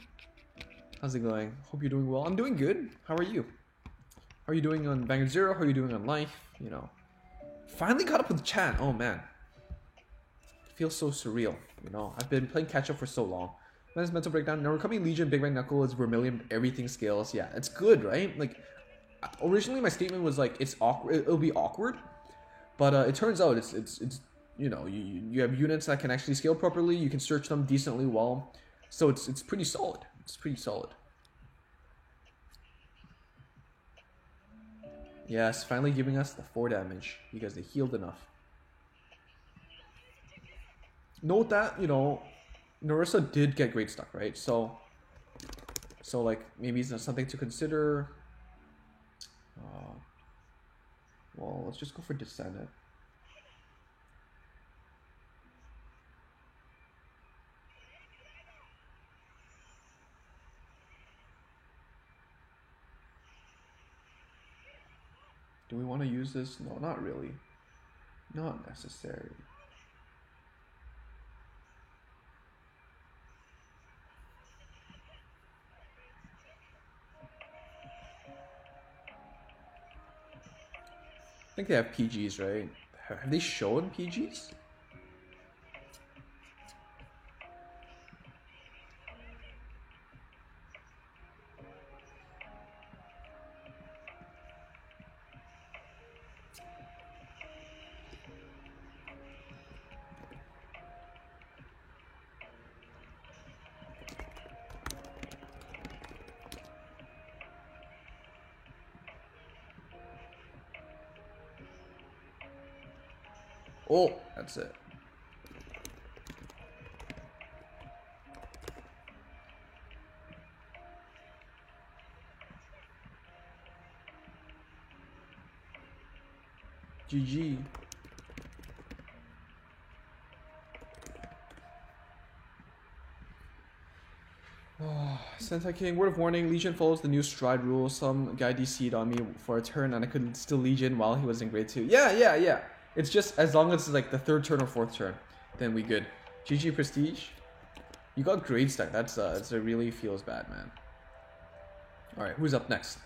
How's it going? Hope you're doing well. I'm doing good. How are you? How are you doing on Vanguard Zero? How are you doing on Life? You know. Finally caught up with the chat. Oh, man. It feels so surreal. You know, I've been playing catch-up for so long. Man's Mental Breakdown. Now, Recoming Legion, Big Bang Knuckle is Vermilion, everything scales. Yeah, it's good, right? Like, originally my statement was like, it's awkward. It'll be awkward. But it turns out it's you know, you have units that can actually scale properly. You can search them decently well. So it's pretty solid. It's pretty solid. Yes, finally giving us the 4 damage because they healed enough. Note that, you know, Narissa did get Great Stuck, right? So like, maybe it's something to consider. Well, let's just go for Descendant. Do we want to use this? No, not really. Not necessary. I think they have PGs, right? Have they shown PGs? Oh, that's it. GG. Sentai King, word of warning, Legion follows the new stride rule. Some guy DC'd on me for a turn and I couldn't still Legion while he was in grade 2. Yeah. It's just as long as it's like the 3rd turn or 4th turn, then we good. GG Prestige. You got great stack. That's it really feels bad, man. All right, who's up next?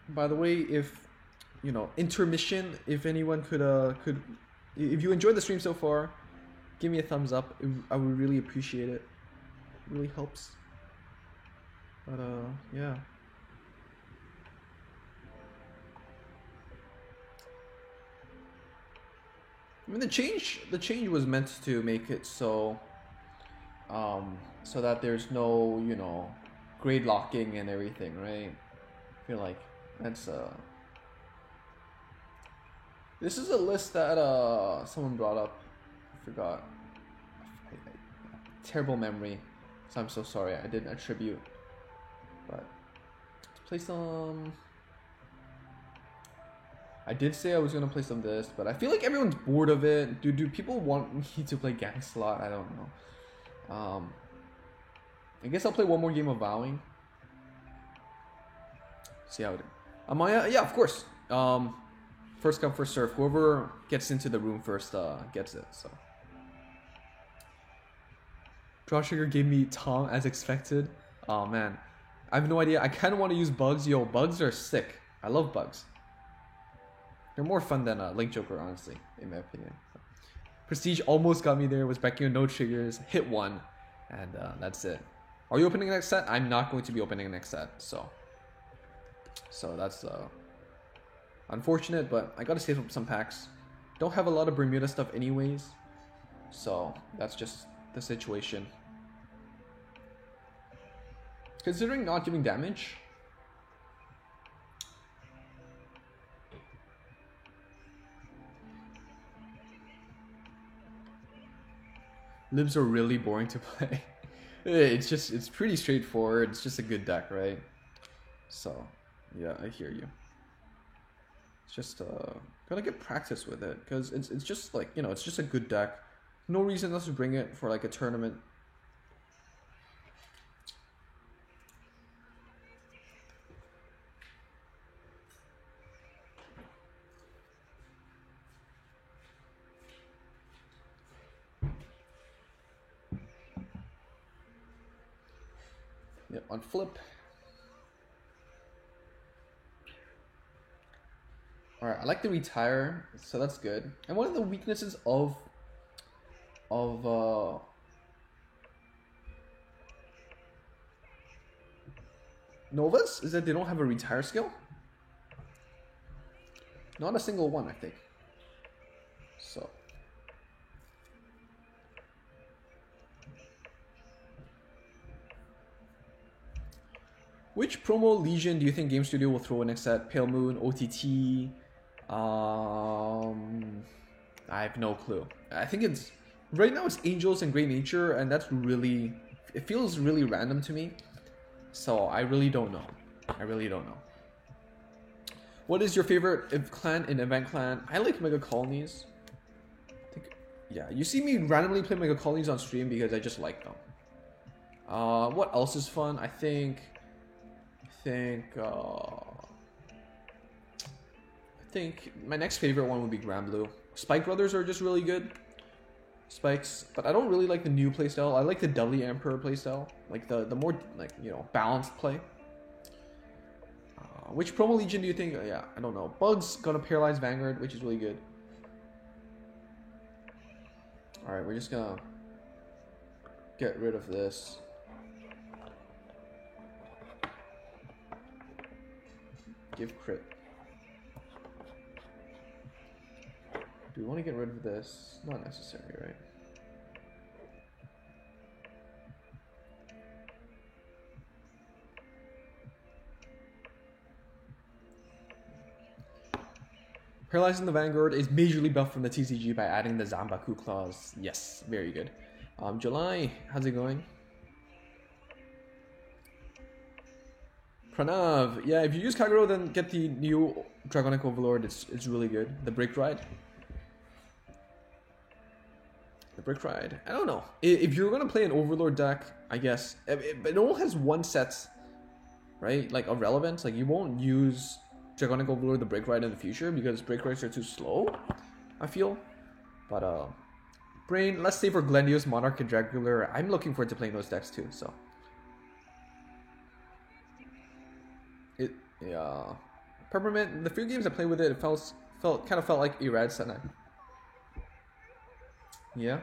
By the way, if you know intermission, if anyone could, if you enjoyed the stream so far, give me a thumbs up. I would really appreciate it. It really helps. But yeah. I mean, the change was meant to make it so so that there's no, you know, grade locking and everything, right? I feel like that's this is a list that someone brought up. I forgot. Terrible memory, so I'm so sorry. I didn't attribute. But let's play some. I did say I was gonna play some this, but I feel like everyone's bored of it. Do people want me to play Gang Slot? I don't know. I guess I'll play one more game of Vowing. See how it. Amaya, yeah, of course. First come, first serve. Whoever gets into the room first gets it. So. Draw Trigger gave me Tom as expected. Oh man, I have no idea. I kind of want to use bugs. Yo, bugs are sick. I love bugs. They're more fun than Link Joker, honestly, in my opinion. Prestige almost got me there. Was backing on no triggers. Hit one, and that's it. Are you opening the next set? I'm not going to be opening the next set, so that's unfortunate. But I gotta save up some packs. Don't have a lot of Bermuda stuff anyways, so that's just the situation. Considering not giving damage. Libs are really boring to play. It's pretty straightforward. It's just a good deck, right? So, yeah, I hear you. It's just gotta get practice with it, because it's just like, you know, it's just a good deck. No reason not to bring it for like a tournament. Yep, on flip. Alright, I like the retire, so that's good. And one of the weaknesses of Novas is that they don't have a retire skill. Not a single one, I think. So. Which promo Legion do you think Game Studio will throw next set? Pale Moon, OTT? I have no clue. I think it's right now it's Angels and Great Nature, and that's really, it feels really random to me. So I really don't know. I really don't know. What is your favorite clan in Event Clan? I like Mega Colonies. I think, yeah, you see me randomly play Mega Colonies on stream because I just like them. What else is fun? I think my next favorite one would be Granblue. Spike Brothers are just really good. Spikes, but I don't really like the new playstyle. I like the Dudley Emperor playstyle, like the more, like, you know, balanced play. Which promo Legion do you think? Yeah, I don't know. Bug's gonna paralyze Vanguard, which is really good. All right, we're just gonna get rid of this. Give crit. Do we want to get rid of this? Not necessary, right? Paralyzing the Vanguard is majorly buffed from the TCG by adding the Zanbaku clause. Yes, very good. July, how's it going? Pranav, yeah, if you use Kagero, then get the new Dragonic Overlord. It's really good. The Brick Ride. The Brick Ride. I don't know. If you're gonna play an Overlord deck, I guess it only has one set right? Like of relevance. Like you won't use Draconic Overlord the Break Ride in the future because Break Rides are too slow, I feel. But Brain, let's say for Glendios, Monarch, and Dracula, I'm looking forward to playing those decks too, so. Yeah. Peppermint, the few games I played with it, it kind of felt like Irad Senna. Yeah.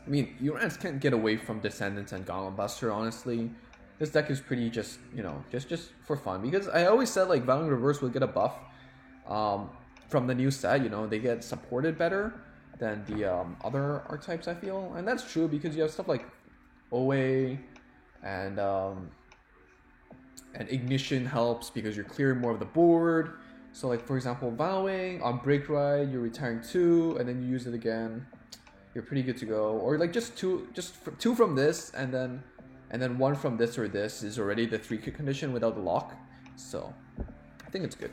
I mean, Urans can't get away from Descendants and Gauntlet Buster, honestly. This deck is pretty just, you know, just for fun. Because I always said, like, Valiant Reverse will get a buff from the new set, you know. They get supported better than the other archetypes, I feel. And that's true because you have stuff like OA and Ignition helps because you're clearing more of the board. So, like, for example, Vowing, on Break Ride, you're retiring 2, and then you use it again. You're pretty good to go. Or like just two from this, and then 1 from this or this is already the 3-kick condition without the lock. So I think it's good.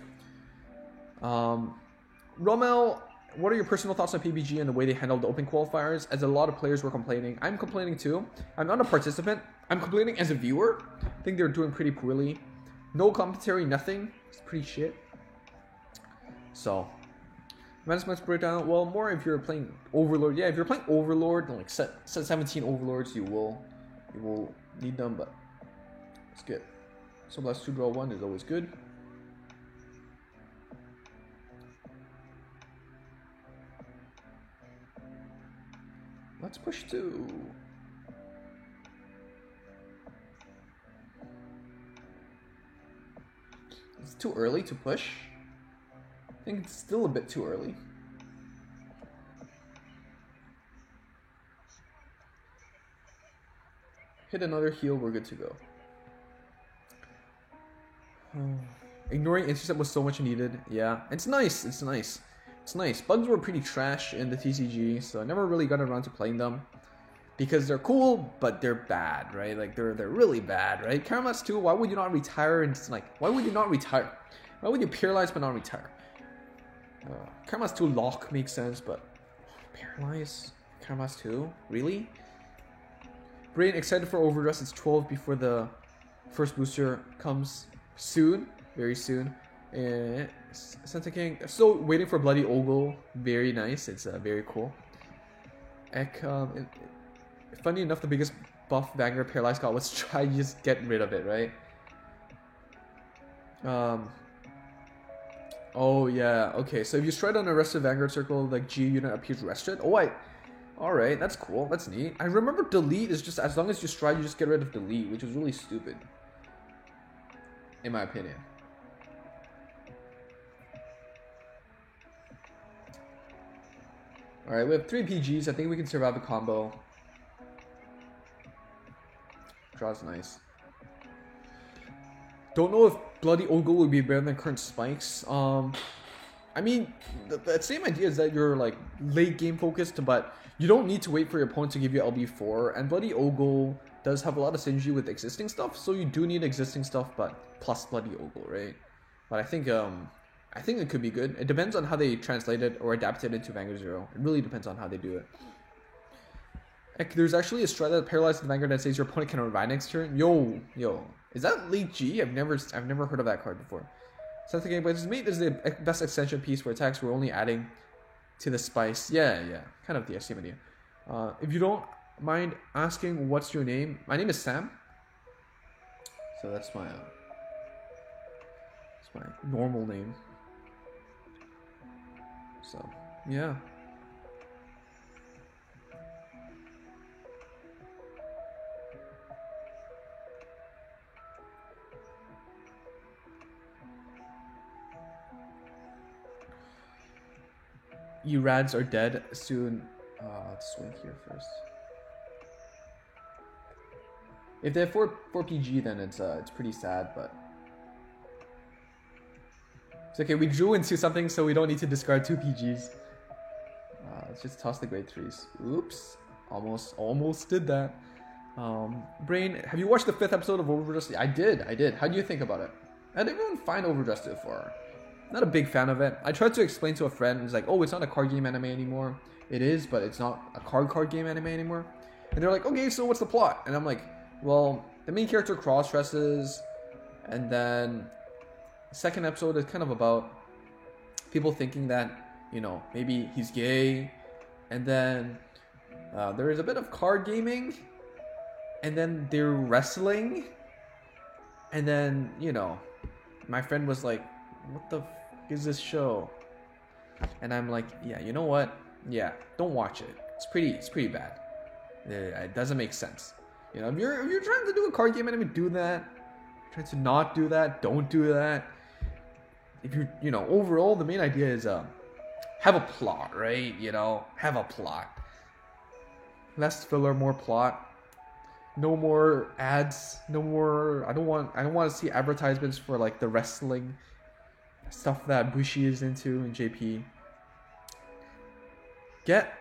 Romel, what are your personal thoughts on PBG and the way they handled the open qualifiers? As a lot of players were complaining, I'm complaining too. I'm not a participant. I'm complaining as a viewer. I think they're doing pretty poorly. No commentary, nothing. It's pretty shit. So. Management breakdown. Well, more if you're playing Overlord. Yeah, if you're playing Overlord, like set 17 Overlords, you will need them. But it's good. So last 2 draw 1 is always good. Let's push 2. It's too early to push. I think it's still a bit too early. Hit another heal, we're good to go. Ignoring intercept was so much needed. Yeah, it's nice. It's nice. It's nice. Bugs were pretty trash in the TCG, so I never really got around to playing them because they're cool, but they're bad, right? Like they're really bad, right? Karamas too. Why would you not retire? And it's like, why would you not retire? Why would you paralyze but not retire? Karamas 2 lock makes sense, but paralyze Karamas 2? Really? Brain excited for Overdress. It's 12 before the first booster comes soon, very soon. And Santa King, still waiting for Bloody Ogle. Very nice. It's very cool. Funny enough, the biggest buff Vanguard Paralyzed got was try to just get rid of it, right? Oh yeah, okay, so if you stride on a rested Vanguard circle, like G unit appears rested. Oh, alright, that's cool, that's neat. I remember delete is just, as long as you stride, you just get rid of delete, which is really stupid. In my opinion. Alright, we have 3 PGs, I think we can survive the combo. Draw's nice. Don't know if Bloody Ogle would be better than current spikes. I mean, the same idea is that you're like late game focused, but you don't need to wait for your opponent to give you LB4. And Bloody Ogle does have a lot of synergy with existing stuff, so you do need existing stuff, but plus Bloody Ogle, right? But I think it could be good. It depends on how they translate it or adapt it into Vanguard Zero. It really depends on how they do it. Like, there's actually a strat that paralyzes the Vanguard that says your opponent can revive next turn. Yo. Is that Late G? I've never heard of that card before. Since the game plays mate is the best extension piece for attacks. We're only adding to the spice. Yeah. Kind of the same idea. If you don't mind asking what's your name, my name is Sam. So that's my normal name. So yeah. You rads are dead soon. Let's swing here first. If they have 4 PG, then it's pretty sad, but it's okay. We drew into something, so we don't need to discard 2 PGs. Let's just toss the grade 3s. Oops, almost did that. Brain, have you watched the 5th episode of Overdressed? I did. How do you think about it? How did everyone find Overdressed so far? not a big fan of it. I tried to explain to a friend, he's like, oh, it's not a card game anime anymore. It is, but it's not a card game anime anymore. And they're like, okay, so what's the plot? And I'm like, well, the main character cross-dresses, and then the second episode is kind of about people thinking that, you know, maybe he's gay, and then there is a bit of card gaming, and then they're wrestling, and then, you know, my friend was like, what the is this show? And I'm like, yeah, you know what? Yeah, don't watch it. It's pretty bad. It doesn't make sense. You know, if you're trying to do a card game anime, do that. Trying to not do that, don't do that. If you know, overall, the main idea is have a plot, right? You know, have a plot. Less filler, more plot. No more ads. No more. I don't want to see advertisements for like the wrestling stuff that Bushi is into in JP.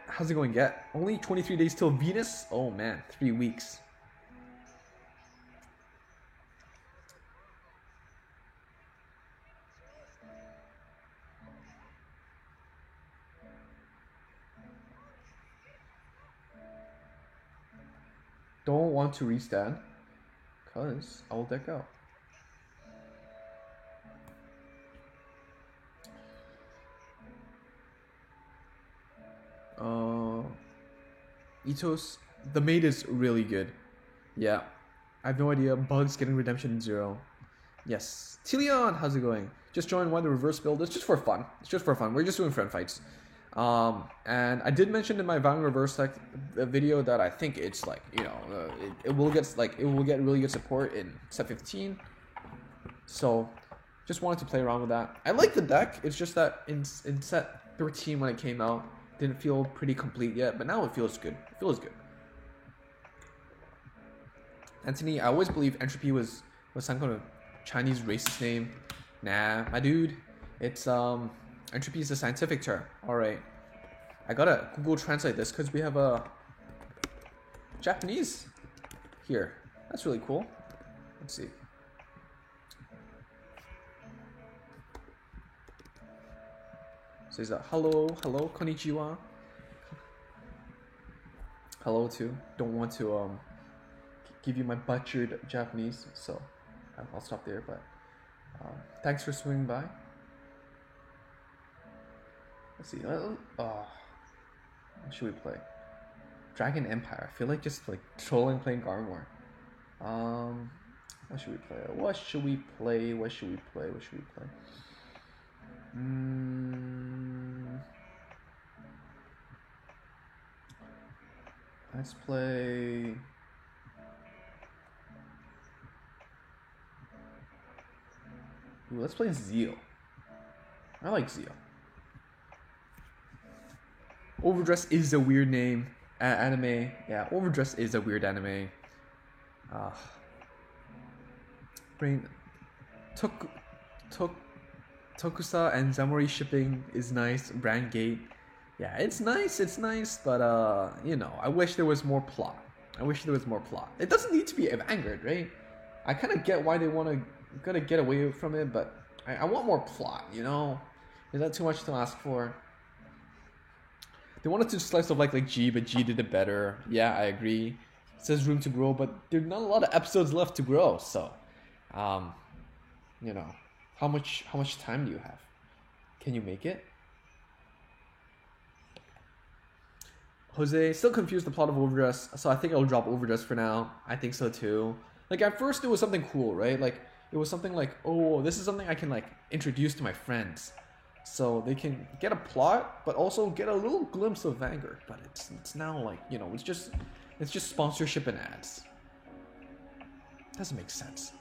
How's it going? Only 23 days till Venus? Oh man, 3 weeks. Don't want to restand, cause I will deck out. Ethos, the maid is really good. Yeah, I have no idea. Bugs getting redemption in 0. Yes, Tilion, how's it going? Just joined one the reverse build. It's just for fun. We're just doing friend fights. And I did mention in my Vowing Reverse video that I think it's like, you know, it will get really good support in set 15. So just wanted to play around with that. I like the deck. It's just that in set 13 when it came out, didn't feel pretty complete yet, but now it feels good. It feels good. Anthony, I always believed Entropy was some kind of Chinese racist name. Nah, my dude. It's Entropy is a scientific term. Alright. I gotta Google translate this because we have a Japanese here. That's really cool. Let's see. Says that hello, konnichiwa. Hello too. Don't want to give you my butchered Japanese, so I'll stop there. But thanks for swinging by. Let's see. What should we play? Dragon Empire. I feel like just like trolling playing Garmor. What should we play? Let's play. Ooh, let's play Zeal. I like Zeal. Overdress is a weird name. Anime. Yeah, Overdress is a weird anime. Brain. Tokusa and Zamori shipping is nice. Brand Gate. Yeah, it's nice, but you know, I wish there was more plot. It doesn't need to be Vanguard, right? I kind of get why they gotta get away from it, but I want more plot, you know? Is that too much to ask for? They wanted to slice of like G, but G did it better. Yeah, I agree. It says room to grow, but there's not a lot of episodes left to grow, so you know, how much time do you have? Can you make it? Jose, still confused the plot of Overdress, so I think I'll drop Overdress for now. I think so too. Like at first it was something cool, right? Like it was something like, oh, this is something I can like introduce to my friends, so they can get a plot, but also get a little glimpse of Vanguard. But it's now like, you know, it's just sponsorship and ads. Doesn't make sense.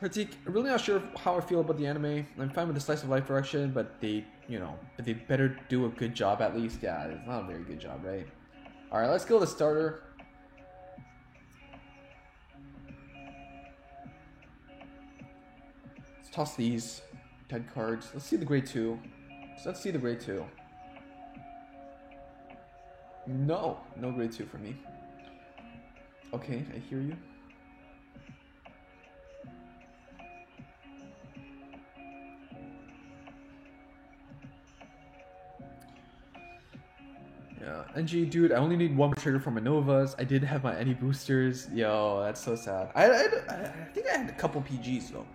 Pratik, I'm really not sure how I feel about the anime. I'm fine with the slice of life direction, but they better do a good job at least. Yeah, it's not a very good job, right? All right, let's go to the starter. Let's toss these dead cards. Let's see the grade 2. No grade 2 for me. Okay, I hear you. Yeah, NG, dude, I only need one more trigger for my Novas. I did have my any boosters. Yo, that's so sad. I think I had a couple PGs though,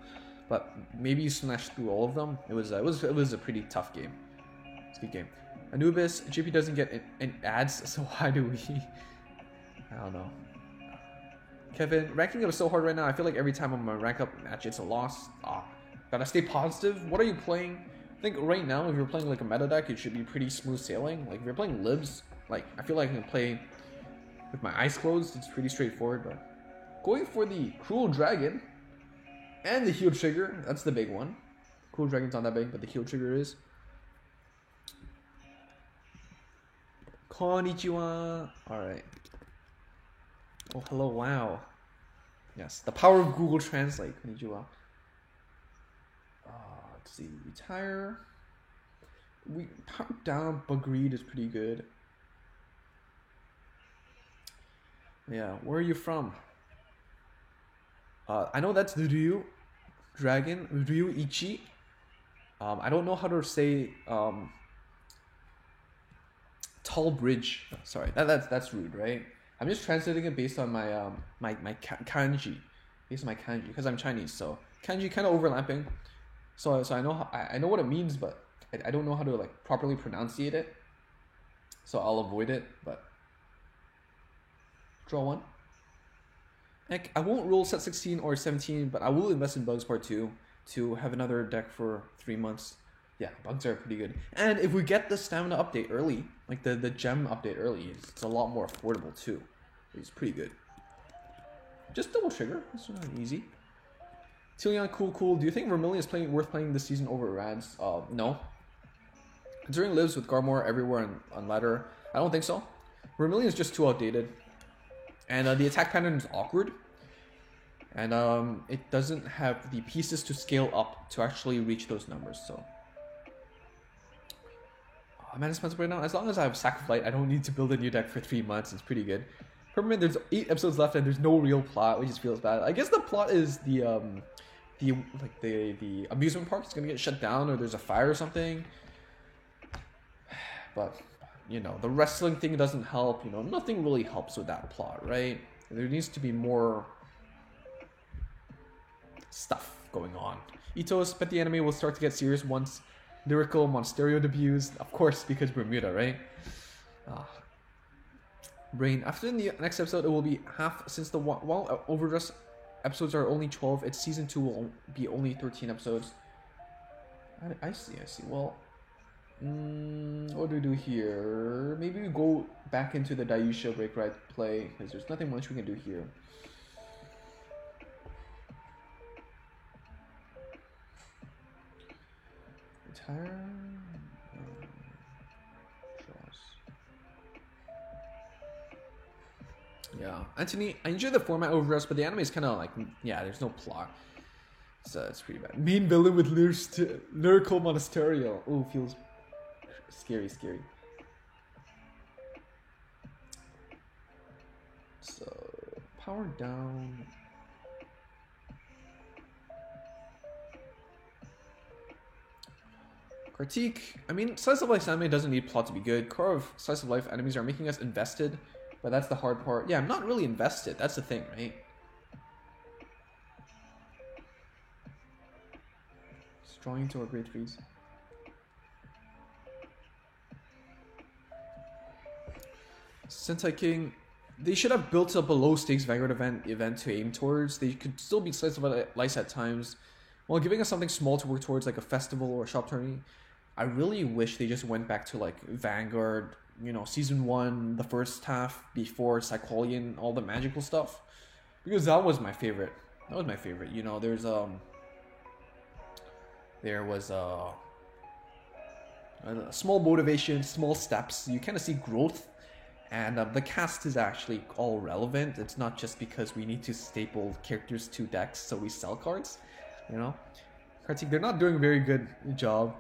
but maybe you smashed through all of them. It was a pretty tough game. It's a good game. Anubis, GP doesn't get any ads, so why do we? I don't know. Kevin, ranking up is so hard right now. I feel like every time I'm on a rank up match, it's a loss. Gotta stay positive. What are you playing? I think right now, if you're playing like a meta deck, it should be pretty smooth sailing. Like if you're playing libs, like I feel like I can play with my eyes closed. It's pretty straightforward. But going for the Cruel Dragon and the Heal Trigger, that's the big one. Cruel Dragon's not that big, but the Heal Trigger is. Konnichiwa. Alright. Oh, hello, wow. Yes, the power of Google Translate. Konnichiwa. Let's see, retire. We power down, but greed is pretty good. Yeah, where are you from? I know that's the Ryu Dragon, Ryu Ichi. I don't know how to say tall bridge. Sorry, that's rude, right? I'm just translating it based on my kanji, based on my kanji, because I'm Chinese, so kanji kind of overlapping. So I know what it means, but I don't know how to like properly pronunciate it. So I'll avoid it. But draw one. Heck, I won't roll set 16 or 17, but I will invest in Bugs Part 2 to have another deck for 3 months. Yeah, bugs are pretty good. And if we get the stamina update early, like the gem update early, it's a lot more affordable too. It's pretty good. Just double trigger. It's not easy. Tillion, cool. Do you think Vermilion is worth playing this season over Rads? No. Considering lives with Garmor everywhere on ladder, I don't think so. Vermilion is just too outdated. And the attack pattern is awkward. And it doesn't have the pieces to scale up to actually reach those numbers, so. I'm at expensive right now. As long as I have Sack of Light, I don't need to build a new deck for 3 months. It's pretty good. Permanent, there's 8 episodes left and there's no real plot, which just feels bad. I guess the plot is the amusement park is gonna get shut down, or there's a fire or something. But you know, the wrestling thing doesn't help. You know, nothing really helps with that plot, right? There needs to be more stuff going on. Ito's bet the anime will start to get serious once Lyrical Monsterio debuts, of course, because Bermuda, right? Brain. After the next episode, it will be half, since the while Overdress episodes are only 12, its season 2 will be only 13 episodes. I see. Well, what do we do here? Maybe we go back into the Dayusha Break Ride play, because there's nothing much we can do here. Retire. Yeah, Anthony, I enjoy the format over us, but the anime is kind of like, yeah, there's no plot. So it's pretty bad. Main villain with Lyrical Monasterio. Oh, feels scary. So, power down. Kartik, I mean, Slice of Life anime doesn't need plot to be good. Core of Slice of Life enemies are making us invested, but that's the hard part. Yeah, I'm not really invested. That's the thing, right? Drawing into our grade 3s. Sentai King, they should have built up a low stakes Vanguard event to aim towards. They could still be Slice of Life at times, while giving us something small to work towards, like a festival or a shop tourney. I really wish they just went back to like Vanguard, you know, season 1, the first half before Cyclonean, all the magical stuff, because that was my favorite. You know, there was a small motivation, small steps. You kind of see growth, and the cast is actually all relevant. It's not just because we need to staple characters to decks so we sell cards, you know. Kartik, they're not doing a very good job.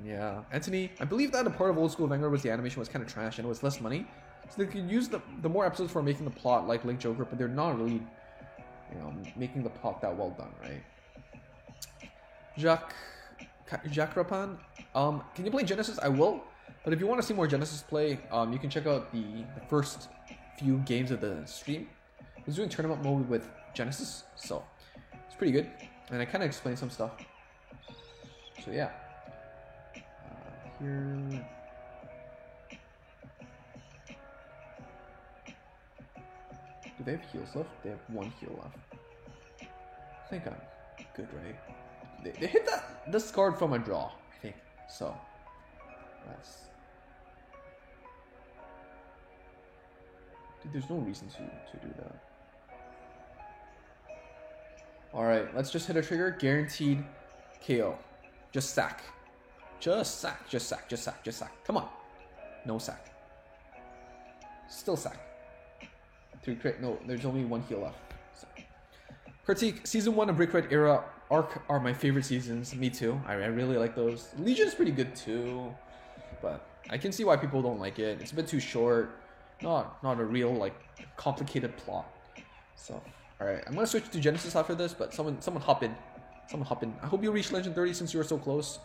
Yeah, Anthony, I believe that a part of old school Vanguard was the animation was kind of trash and it was less money, so they could use the more episodes for making the plot like Link Joker, but they're not really, you know, making the plot that well done, right? Jacques Rapan, can you play Genesis? I will. But if you want to see more Genesis play, you can check out the first few games of the stream. I was doing tournament mode with Genesis, so it's pretty good. And I kind of explained some stuff. So yeah. Here. Do they have heals left? They have 1 heal left. I think I'm good, right? They hit this card from a draw, I think. So that's. Dude, there's no reason to do that. Alright, let's just hit a trigger. Guaranteed KO. Just sack. Just sack. Just sack. Just sack. Just sack. Come on. No sack. Still sack. 3 crit. No, there's only 1 heal left. So. Critique. Season 1 of Brick Red Era Arc are my favorite seasons. Me too. I really like those. Legion's pretty good too. But I can see why people don't like it. It's a bit too short. Not a real, like, complicated plot. So, alright. I'm gonna switch to Genesis after this, but someone hop in. Someone hop in. I hope you reach Legend 30 since you were so close.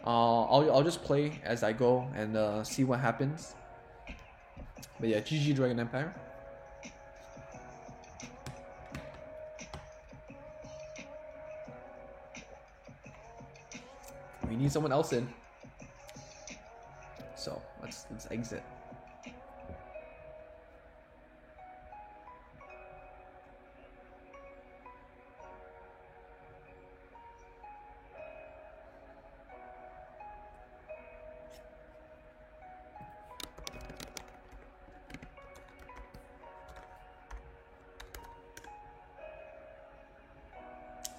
I'll just play as I go and see what happens. But yeah, GG Dragon Empire. We need someone else in. So let's exit.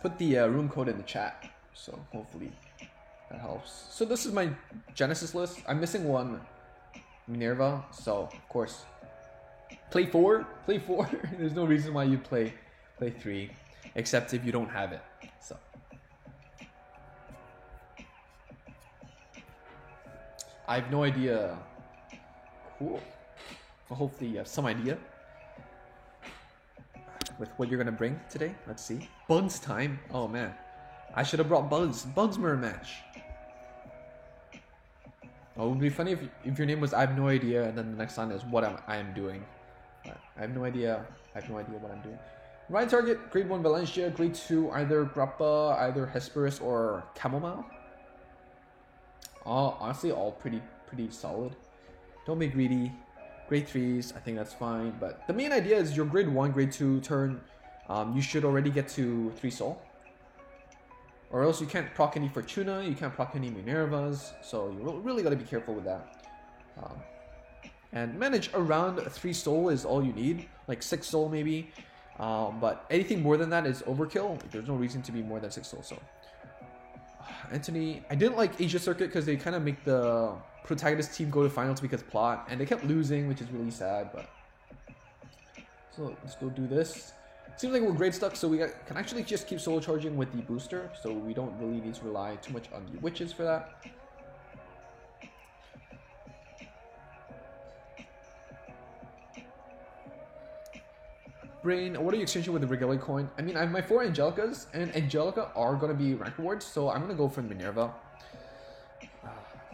Put the room code in the chat, so hopefully that helps. So this is my Genesis list. I'm missing 1 Minerva, so of course play 4. Play 4. There's no reason why you play 3, except if you don't have it. So I have no idea. Cool. Well, hopefully you have some idea with what you're gonna bring today. Let's see. Bugs time. Oh man, I should have brought Bugs. Bugs mirror match. Oh, it would be funny if your name was I have no idea, and then the next line is what I am doing. I have no idea. I have no idea what I'm doing. Right target. Grade 1 Valencia. Grade 2 either Grappa, either Hesperus, or Chamomile. Honestly, all pretty solid. Don't be greedy. Grade 3s, I think that's fine. But the main idea is your grade 1, grade 2 turn, you should already get to 3 soul. Or else you can't proc any Fortuna, you can't proc any Minervas. So you really got to be careful with that. And manage around 3 soul is all you need. Like 6 soul maybe. But anything more than that is overkill. There's no reason to be more than 6 soul. So Anthony, I didn't like Asia Circuit because they kind of make the protagonist team go to finals because plot, and they kept losing, which is really sad. But so let's go do this. Seems like we're grade stuck, so we can actually just keep solo charging with the booster, so we don't really need to rely too much on the witches for that. Brain, what are you exchanging with the Regalia coin? I mean, I have my 4 Angelicas, and Angelica are going to be rank rewards, so I'm going to go for Minerva.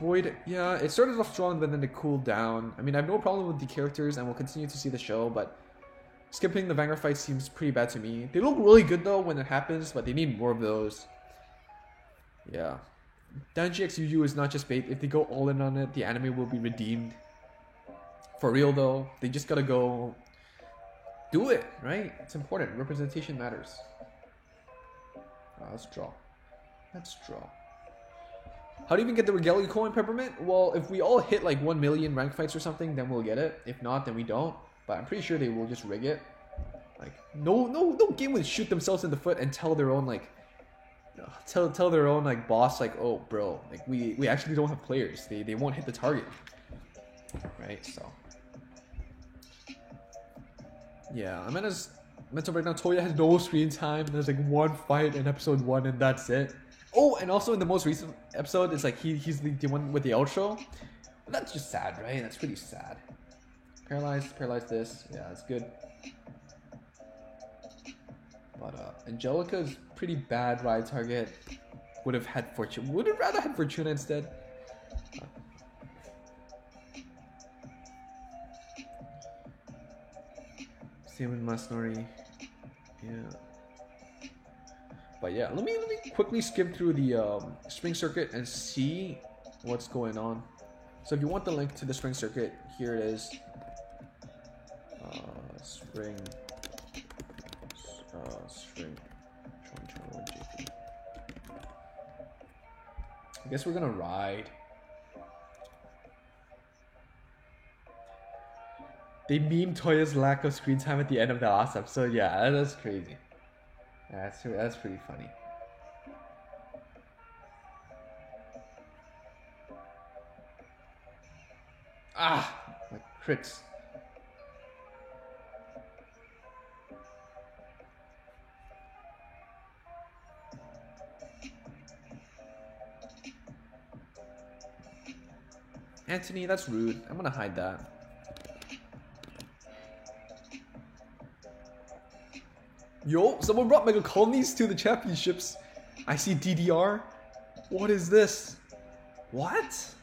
Void, yeah, it started off strong, but then it cooled down. I mean, I have no problem with the characters, and we'll continue to see the show, but skipping the Vanguard fight seems pretty bad to me. They look really good, though, when it happens, but they need more of those. Yeah. DanGX Yuyu is not just bait. If they go all in on it, the anime will be redeemed. For real, though, they just gotta go do it, right? It's important. Representation matters. Let's draw. Let's draw. How do you even get the Regalia coin, Peppermint? Well, if we all hit like 1 million rank fights or something, then we'll get it. If not, then we don't. But I'm pretty sure they will just rig it. Like, no game would shoot themselves in the foot and tell their own like, tell their own like boss like, oh bro, like we actually don't have players. They won't hit the target, right? So yeah, I'm in his mental breakdown. Toya has no screen time. There's like 1 fight in episode 1 and that's it. Oh, and also in the most recent episode, it's like he's the one with the outro. But that's just sad, right? That's pretty sad. Paralyze this. Yeah, that's good. But Angelica's pretty bad ride target. Would have rather had Fortuna instead. Demon Masnori. Yeah. But yeah, let me quickly skim through the spring circuit and see what's going on. So if you want the link to the spring circuit, here it is. Spring. I guess we're gonna ride. They meme Toya's lack of screen time at the end of the last episode. Yeah, that's crazy. That's pretty funny. Ah, my crits. Anthony, that's rude. I'm gonna hide that. Yo, someone brought Mega Colonies to the championships. I see DDR. What is this? What?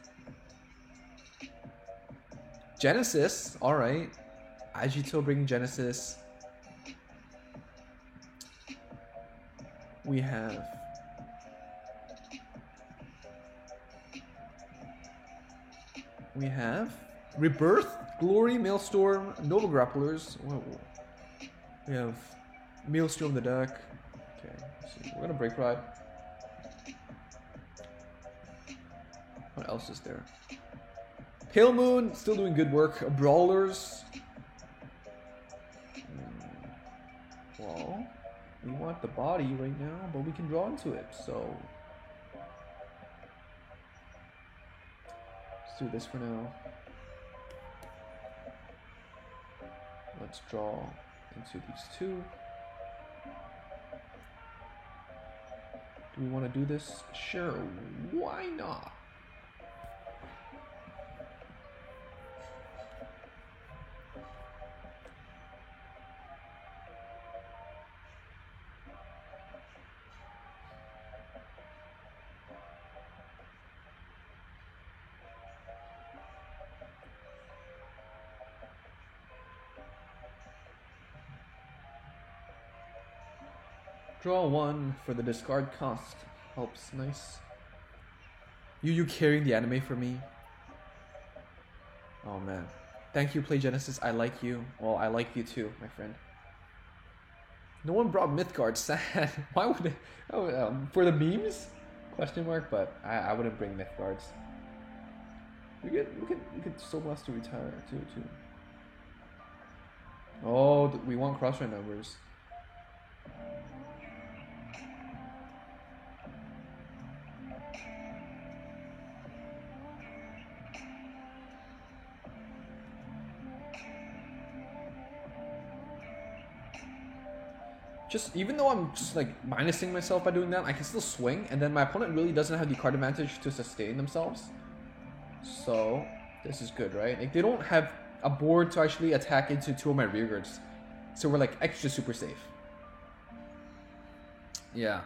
Genesis, alright. Agito bringing Genesis. We have... Rebirth, Glory, Maelstrom, Nova Grapplers. Whoa. We have Maelstrom the deck. Okay, so we're gonna break ride. What else is there? Pale Moon, still doing good work. Brawlers. Well, we want the body right now, but we can draw into it, so... Let's do this for now. Let's draw into these two. Do we want to do this? Sure, why not? Draw one for the discard cost. Helps, nice. You carrying the anime for me? Oh man. Thank you, Play Genesis. I like you. Well, I like you too, my friend. No one brought Mythgard. Sad. Why would they? Oh, for the memes? Question mark. But I wouldn't bring Mythgards. We could Soul Blaster retire too. Oh, we want cross-run numbers. Just, even though I'm just like minusing myself by doing that, I can still swing, and then my opponent really doesn't have the card advantage to sustain themselves. So, this is good, right? Like, they don't have a board to actually attack into two of my rearguards. So we're like extra super safe. Yeah,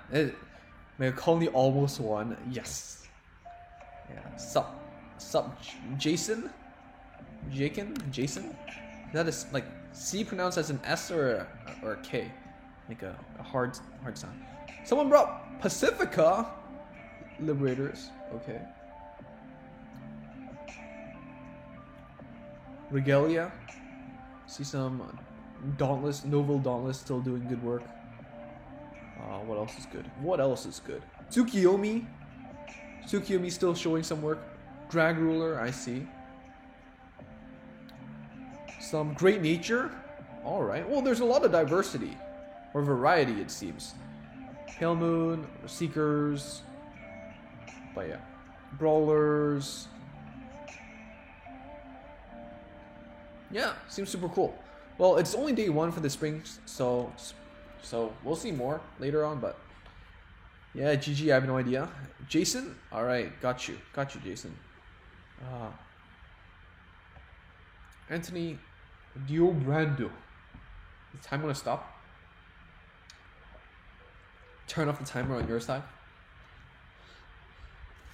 Mega Colony almost won. Yes. Yeah, sup, Jason? Jason? That is like C pronounced as an S or a K. Like a hard sound. Someone brought Pacifica Liberators. Okay. Regalia. See some Dauntless, Novel Dauntless still doing good work. What else is good? Tsukiyomi. Tsukiyomi still showing some work. Drag Ruler, I see. Some Great Nature. Alright. Well, there's a lot of diversity. Or variety, it seems. Pale Moon, Seekers. But yeah. Brawlers. Yeah, seems super cool. Well, it's only day one for the spring, so we'll see more later on, but yeah, GG, I have no idea. Jason? Alright, got you, Jason. Anthony Diobrando. Is time gonna stop? Turn off the timer on your side.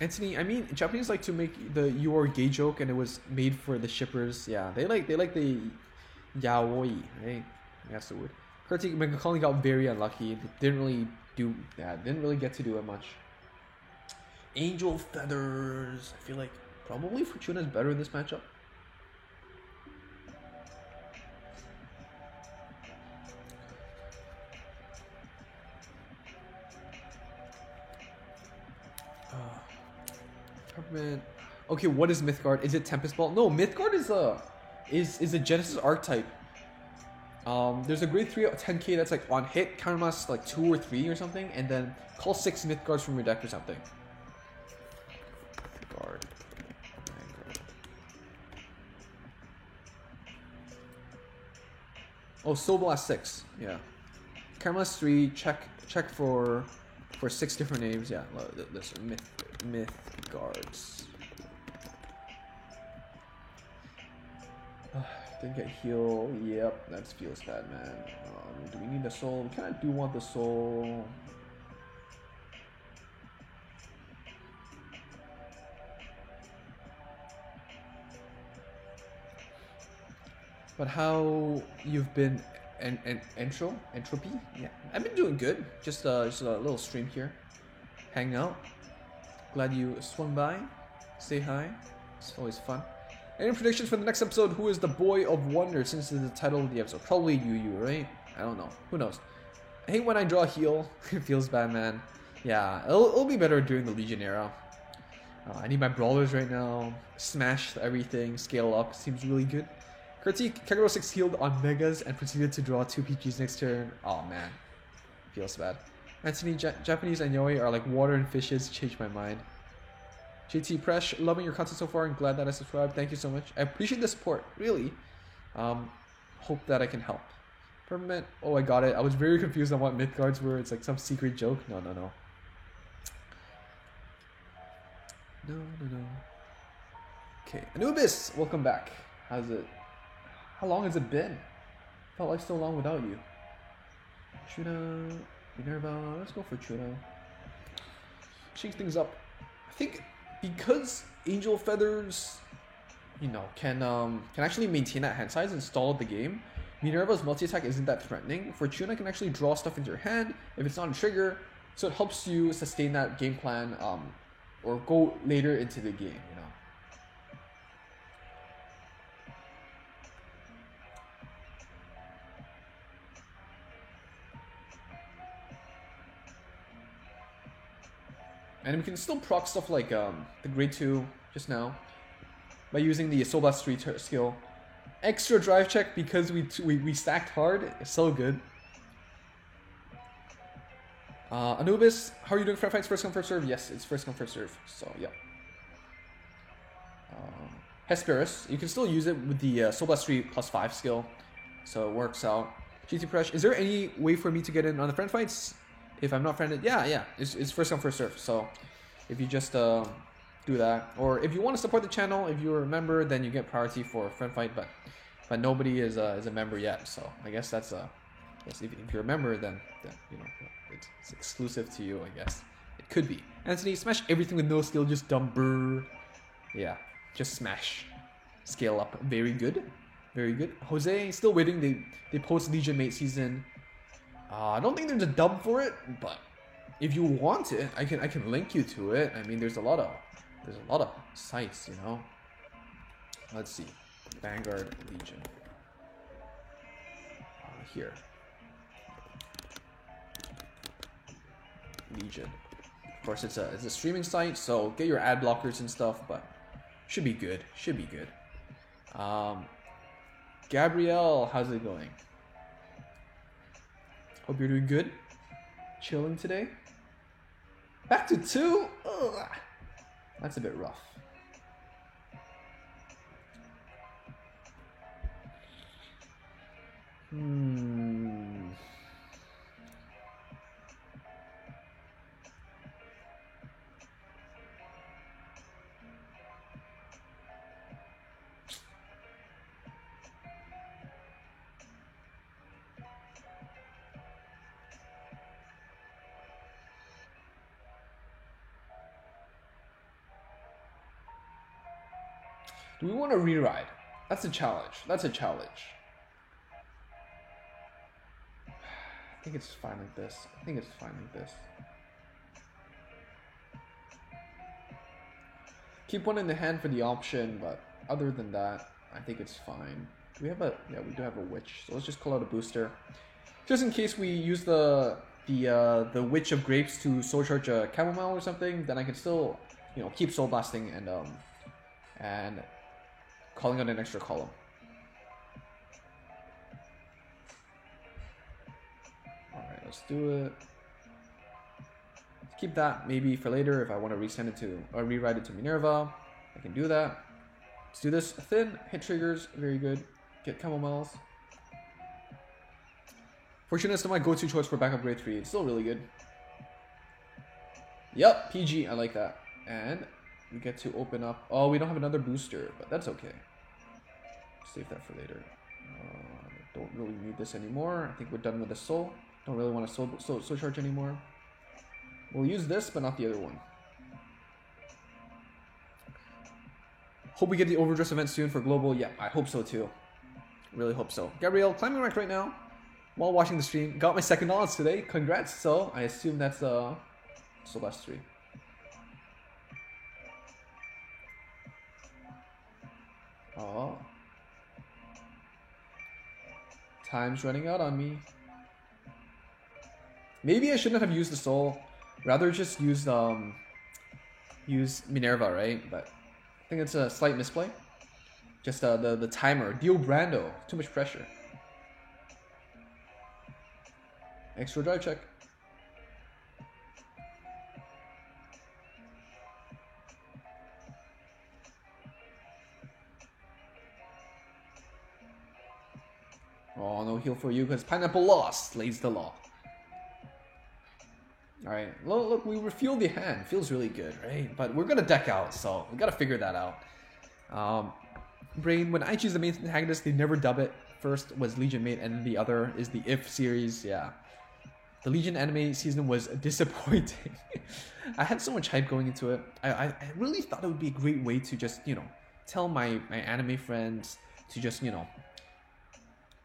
Anthony, I mean, Japanese like to make the "you are gay" joke, and it was made for the shippers. Yeah, they like the yaoi, right? That's the word. Kurti McCauley got very unlucky. Didn't really get to do it much. Angel Feathers. I feel like probably Fortuna is better in this matchup. Okay, what is Mythgard? Is it Tempest Ball? No, Mythgard is a Genesis archetype. There's a grade 3 10k that's like on hit, countermass like 2 or 3 or something, and then call 6 Mythgards from your deck or something. Guard. Oh, Soul Blast 6. Yeah. Countermass 3. Check for 6 different names. Yeah. This Mythgards. Didn't get heal. Yep, that feels bad, man. Do we need the soul? We kind of do want the soul. But how you've been, entropy? Yeah, I've been doing good. Just a little stream here, hang out. Glad you swung by. Say hi. It's always fun. Any predictions for the next episode? Who is the boy of wonder since it's the title of the episode? Probably Yu, right? I don't know. Who knows? I hate when I draw heal. It feels bad, man. Yeah, it'll be better during the Legion era. I need my brawlers right now. Smash everything. Scale up. Seems really good. Critique. Kagero 6 healed on Megas and proceeded to draw 2 PGs next turn. Oh, man. Feels bad. Anthony, Japanese and Yoi are like water and fishes. Changed my mind. JT Presh, loving your content so far and glad that I subscribed. Thank you so much. I appreciate the support, really. Hope that I can help. Permanent. Oh, I got it. I was very confused on what Mythgards were. It's like some secret joke. No. No. Okay, Anubis, welcome back. How's it? How long has it been? Felt like so long without you. Chuno, Minerva. Let's go for Chuno. Shake things up. I think because Angel Feathers, can actually maintain that hand size and stall the game, Minerva's multi-attack isn't that threatening. Fortuna can actually draw stuff into your hand if it's not a trigger, so it helps you sustain that game plan or go later into the game, And we can still proc stuff like the grade 2 just now by using the Soul Blast 3 skill. Extra drive check because we stacked hard. It's so good. Anubis, how are you doing? Friend fights first come first serve. Yes, it's first come first serve. So yeah. Hesperus, you can still use it with the Soul Blast 3 +5 skill, so it works out. GT Presh, is there any way for me to get in on the friend fights? If I'm not friended, yeah, it's first come first serve. So if you just do that, or if you want to support the channel, if you're a member, then you get priority for a friend fight. But nobody is a member yet, so I guess that's yes. If you're a member, then it's exclusive to you. I guess it could be. Anthony, smash everything with no skill, just dumb brr. Yeah, just smash, scale up. Very good, very good. Jose, still waiting. They post Legion Mate season. I don't think there's a dub for it, but if you want it, I can link you to it. I mean, there's a lot of sites, Let's see, Vanguard Legion. Here, Legion. Of course, it's a streaming site, so get your ad blockers and stuff, but should be good. Should be good. Gabrielle, how's it going? Hope you're doing good. Chilling today. Back to 2? Ugh. That's a bit rough. Do we want to reride? That's a challenge. That's a challenge. think it's fine like this. I think it's fine like this. Keep one in the hand for the option, but other than that, I think it's fine. Do we have a... Yeah, we do have a Witch. So let's just call out a booster. Just in case we use the Witch of Grapes to soul charge a Chamomile or something, then I can still, you know, keep soul blasting and calling out an extra column. Alright, let's do it. Let's keep that maybe for later if I want to resend it to, or rewrite it to Minerva. I can do that. Let's do this. Thin, hit triggers, very good. Get Chamomiles. Fortune is still my go-to choice for backup grade 3. It's still really good. Yep, PG, I like that. And we get to open up... Oh, we don't have another booster, but that's okay. Save that for later. Don't really need this anymore. I think we're done with the soul. Don't really want to soul charge anymore. We'll use this, but not the other one. Hope we get the Overdress event soon for Global. Yeah, I hope so too. Really hope so. Gabrielle, climbing rank right now. While watching the stream. Got my second knowledge today. Congrats. So, I assume that's so that's 3. Oh. Time's running out on me. Maybe I shouldn't have used the soul. Rather just use Minerva, right? But I think it's a slight misplay. Just the timer. Deal Brando. Too much pressure. Extra drive check. Oh, no heal for you because Pineapple lost. Lays the law. Alright, look, we refueled the hand. Feels really good, right? But we're gonna deck out, so we gotta figure that out. Brain, when I choose the main antagonist, they never dub it. First was Legion Mate, and the other is the If series, yeah. The Legion anime season was disappointing. I had so much hype going into it. I really thought it would be a great way to just, you know, tell my anime friends to just, you know,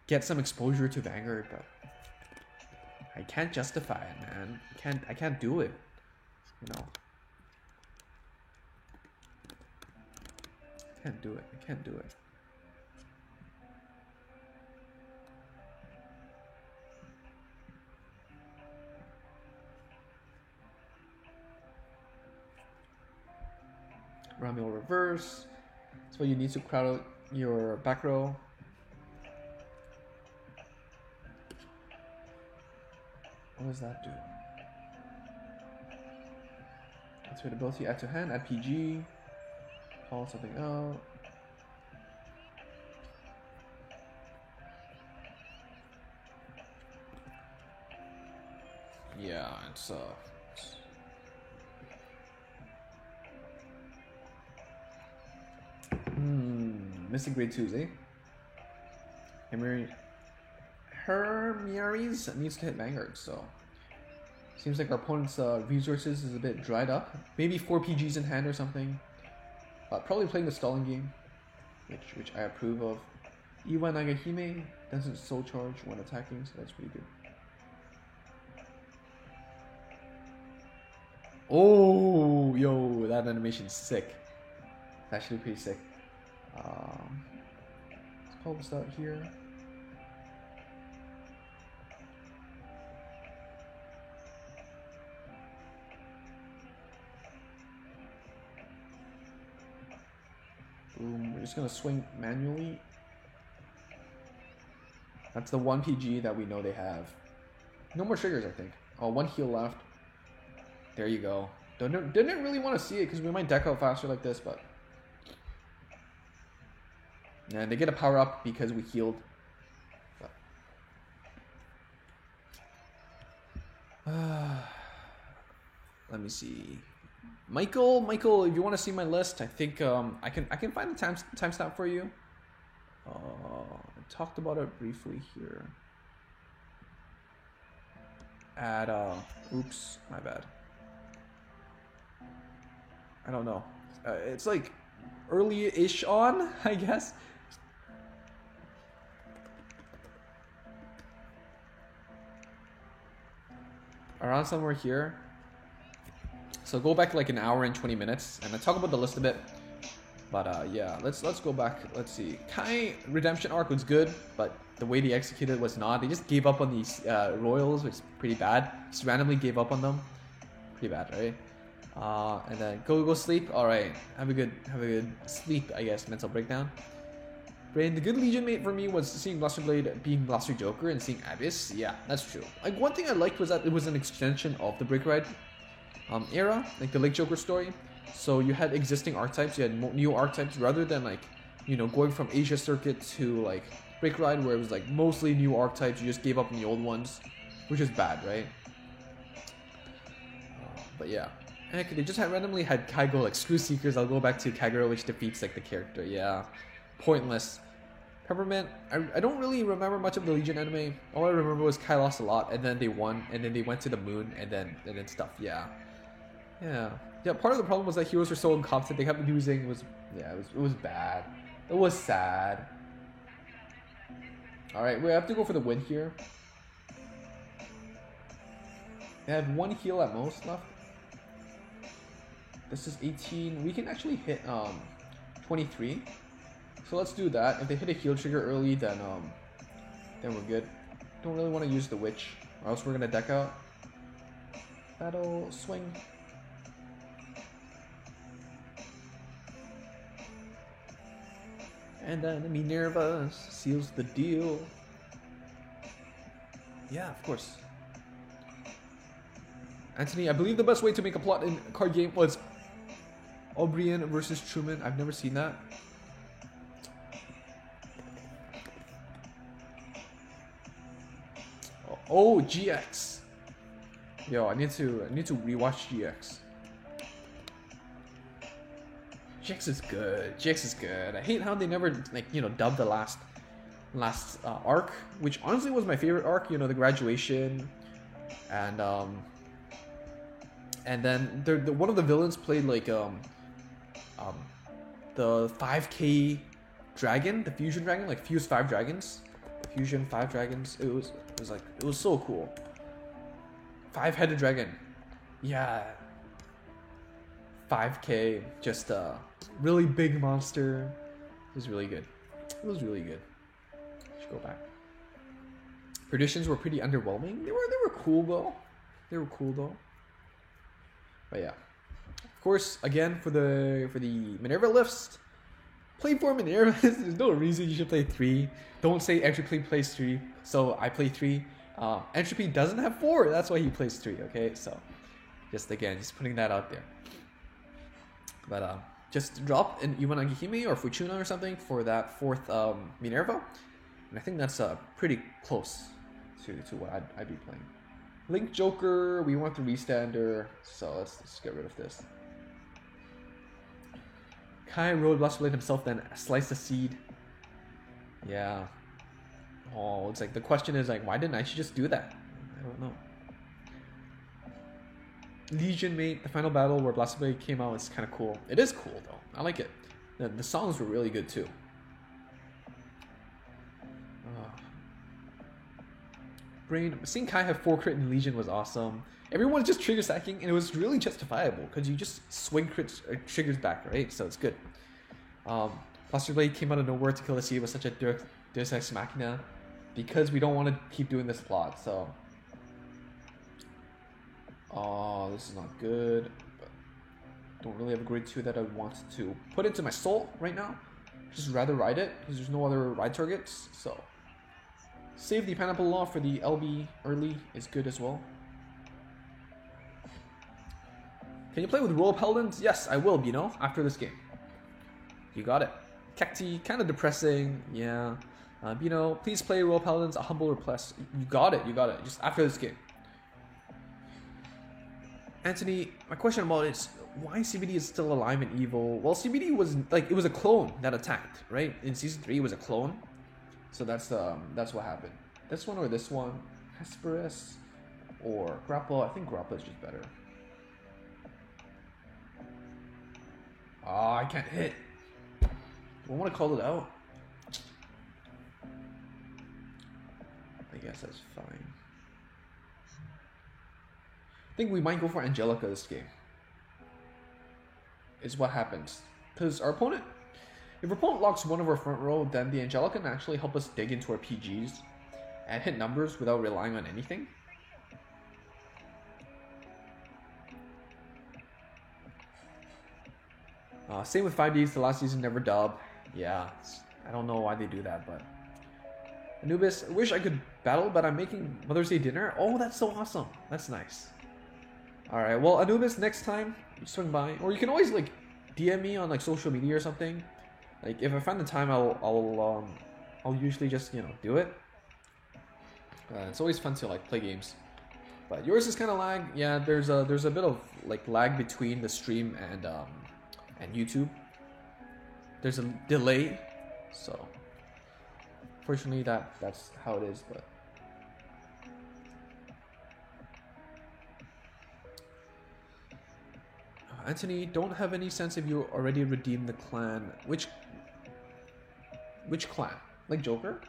get some exposure to Vanguard, but I can't justify it, man. I can't do it. You know. I can't do it. I can't do it. Ramil reverse. That's what you need to crowd out your back row. What does that do? Activate ability, add to hand, add PG. Call something out. Yeah, it's Mystic grade 2s, eh? Hermiaries needs to hit Vanguard, so seems like our opponent's resources is a bit dried up. Maybe 4 PGs in hand or something. Probably playing the stalling game, which I approve of. Iwa Nagahime doesn't soul charge when attacking, so that's pretty good. Oh, yo, that animation's sick. It's actually pretty sick. Let's call this out here. Boom, we're just gonna swing manually. That's the 1 PG that we know they have. No more triggers, I think. Oh, 1 heal left. There you go. Didn't really want to see it because we might deck out faster like this, but... And they get a power up because we healed. Let me see. Michael, if you want to see my list, I think I can find the timestamp for you. I talked about it briefly here. At oops, my bad. I don't know. It's like early-ish on, I guess. around somewhere here. So go back like an hour and 20 minutes, and I talk about the list a bit. But yeah, let's go back. Let's see. Kai redemption arc was good, but the way they executed was not. They just gave up on these royals, which is pretty bad. Just randomly gave up on them. Pretty bad, right? And then go sleep. All right, have a good sleep, I guess. Mental breakdown. Brain, the good Legion mate for me was seeing Blusterblade being Blaster Joker and seeing Abyss. Yeah, that's true. Like one thing I liked was that it was an extension of the Break Ride era, like the Lake Joker story. So you had existing archetypes, you had new archetypes, rather than like, you know, going from Asia Circuit to like Break Ride, where it was like mostly new archetypes. You just gave up on the old ones, which is bad, right? But yeah, heck, they just randomly had Kai go like screw Seekers. I'll go back to Kagura, which defeats like the character. Yeah, pointless. Peppermint, I don't really remember much of the Legion anime. All I remember was Kai lost a lot, and then they won, and then they went to the moon, and then stuff. Yeah. Part of the problem was that heroes were so incompetent. They kept losing. It was bad. It was sad. All right, we have to go for the win here. They have one heal at most left. This is 18. We can actually hit 23. So let's do that. If they hit a heal trigger early, then we're good. Don't really want to use the witch, or else we're gonna deck out. Battle swing. And then Minerva seals the deal. Yeah, of course. Anthony, I believe the best way to make a plot in a card game was O'Brien versus Truman. I've never seen that. Oh, GX. Yo, I need to rewatch GX. GX is good. GX is good. I hate how they never dubbed the last arc, which honestly was my favorite arc. You know, the graduation, and then one of the villains played like the 5K dragon, the fusion dragon, like fuse 5 dragons, fusion 5 dragons. It was so cool. 5-headed dragon. Yeah. 5K, just a really big monster. It was really good. It was really good. Should go back. Perditions were pretty underwhelming. They were cool though. But yeah. Of course, again for the Minerva list, play 4 Minerva. There's no reason you should play 3. Don't say Entropy plays 3, so I play 3. Entropy doesn't have 4, that's why he plays 3, okay? So just putting that out there. But just drop an Iwanagi or Fuchuna or something for that 4th Minerva. And I think that's pretty close to what I'd be playing. Link Joker, we want the restander, so let's get rid of this. Kai rode Blusterblade himself, then sliced the seed. Yeah. Oh, it's like the question is like, why didn't I just do that? I don't know. Legion mate, the final battle where Blusterblade came out is kind of cool. It is cool though. I like it. The songs were really good too. Brain, seeing Kai have 4 crit in Legion was awesome. Everyone's just trigger stacking, and it was really justifiable because you just swing triggers back, right? So it's good. Blusterblade came out of nowhere to kill the seed was such a Deus Ex Machina because we don't want to keep doing this plot. So, this is not good. But don't really have a grade 2 that I want to put into my soul right now. Just rather ride it because there's no other ride targets. So. Save the Pineapple Law for the LB early is good as well. Can you play with Royal Paladins? Yes, I will, Bino, after this game. You got it. Cacti, kind of depressing, yeah. Bino, please play Royal Paladins, a humble request. You got it, just after this game. Anthony, my question about it is, why CBD is still alive and evil? Well, CBD was, like, it was a clone that attacked, right? In Season 3, it was a clone. So that's what happened. This one or this one, Hesperus or Grapple. I think Grapple is just better. Oh, I can't hit. Do I want to call it out? I guess that's fine. I think we might go for Angelica this game. Is what happens. Because our opponent, if our opponent locks one of our front row, then the Angelica can actually help us dig into our PGs and hit numbers without relying on anything. Same with 5Ds, the last season never dub. Yeah, I don't know why they do that, but... Anubis, I wish I could battle, but I'm making Mother's Day dinner. Oh, that's so awesome. That's nice. Alright, well, Anubis, next time, you swing by. Or you can always, like, DM me on, like, social media or something. Like, if I find the time, I'll usually just, you know, do it. It's always fun to, like, play games. But yours is kind of lag. Yeah, there's a bit of, like, lag between the stream and YouTube. There's a delay, so fortunately that's how it is. But Anthony, don't have any sense if you already redeemed the clan. Which clan? Like Joker?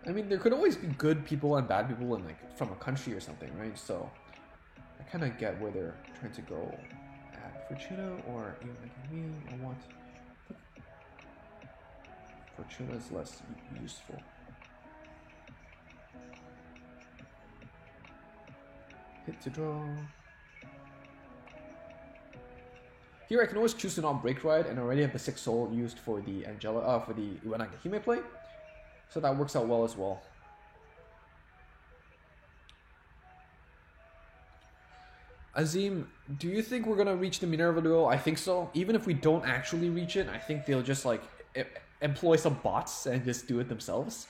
I mean, there could always be good people and bad people in, like, from a country or something, right? So I kind of get where they're trying to go. Fortuna or even like me, I want Fortuna is less useful. Hit to draw. Here I can always choose to not break ride and already have the 6 soul used for the for the Uenagahime play. So that works out well as well. Azim, do you think we're gonna reach the Minerva duo? I think so. Even if we don't actually reach it, I think they'll just like employ some bots and just do it themselves.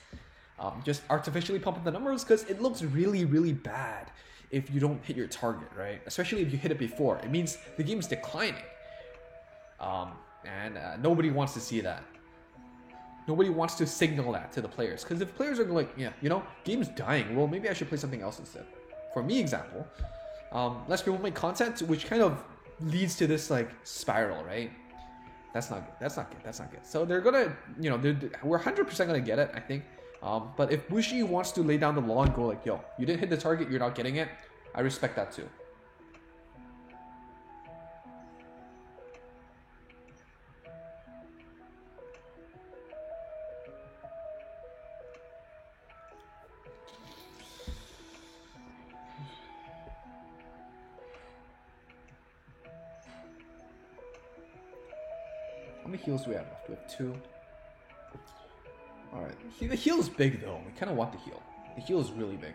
Just artificially pump up the numbers, because it looks really, really bad if you don't hit your target, right? Especially if you hit it before. It means the game's declining. Nobody wants to see that. Nobody wants to signal that to the players. Because if players are like, yeah, you know, game's dying, well, maybe I should play something else instead. For me, example, less people make content, which kind of leads to this like spiral, right? That's not good. That's not good. That's not good. So they're gonna, you know, we're 100% gonna get it, I think. But if Bushi wants to lay down the law and go like, yo, you didn't hit the target, you're not getting it, I respect that too. How many heals do we have left? We have 2. Alright. The heal is big though. We kind of want the heal. The heal is really big.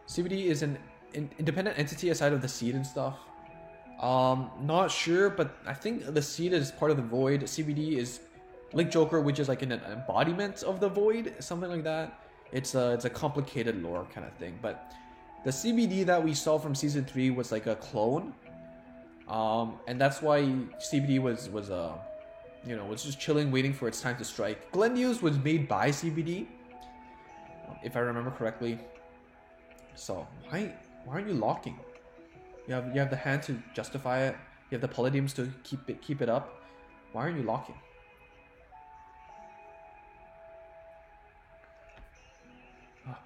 CBD is an independent entity aside of the seed and stuff. Not sure, but I think the seed is part of the void. CBD is Link Joker, which is like an embodiment of the void, something like that. It's a complicated lore kind of thing, but the CBD that we saw from season 3 was like a clone, and that's why CBD was you know, was just chilling, waiting for its time to strike. Glendios was made by CBD, if I remember correctly. So why aren't you locking? You have the hand to justify it. You have the Palladiums to keep it up. Why aren't you locking?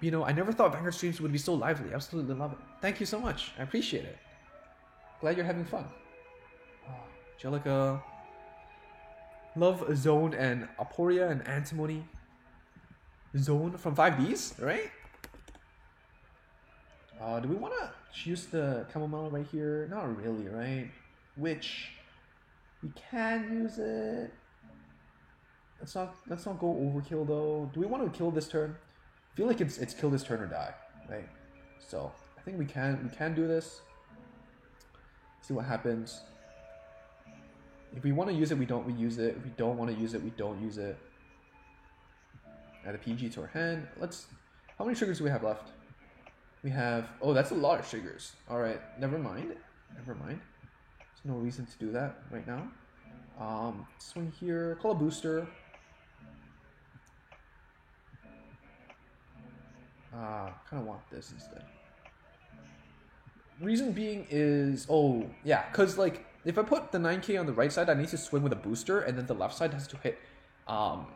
You know, I never thought Vanguard streams would be so lively. Absolutely love it. Thank you so much. I appreciate it. Glad you're having fun. Angelica. Love Zone and Aporia and Antimony. Zone from 5Ds, right? Do we want to use the Chamomile right here? Not really, right? Which we can use it. Let's not go overkill though. Do we want to kill this turn? I feel like it's kill this turn or die, right? So I think we can do this. See what happens. If we want to use it, we use it. If we don't want to use it, we don't use it. Add a PG to our hand. How many triggers do we have left? We have, oh, that's a lot of triggers. All right, never mind. There's no reason to do that right now. Swing here, call a booster. Kind of want this instead. Reason being is, oh, yeah, because like if I put the 9k on the right side, I need to swing with a booster, and then the left side has to hit um,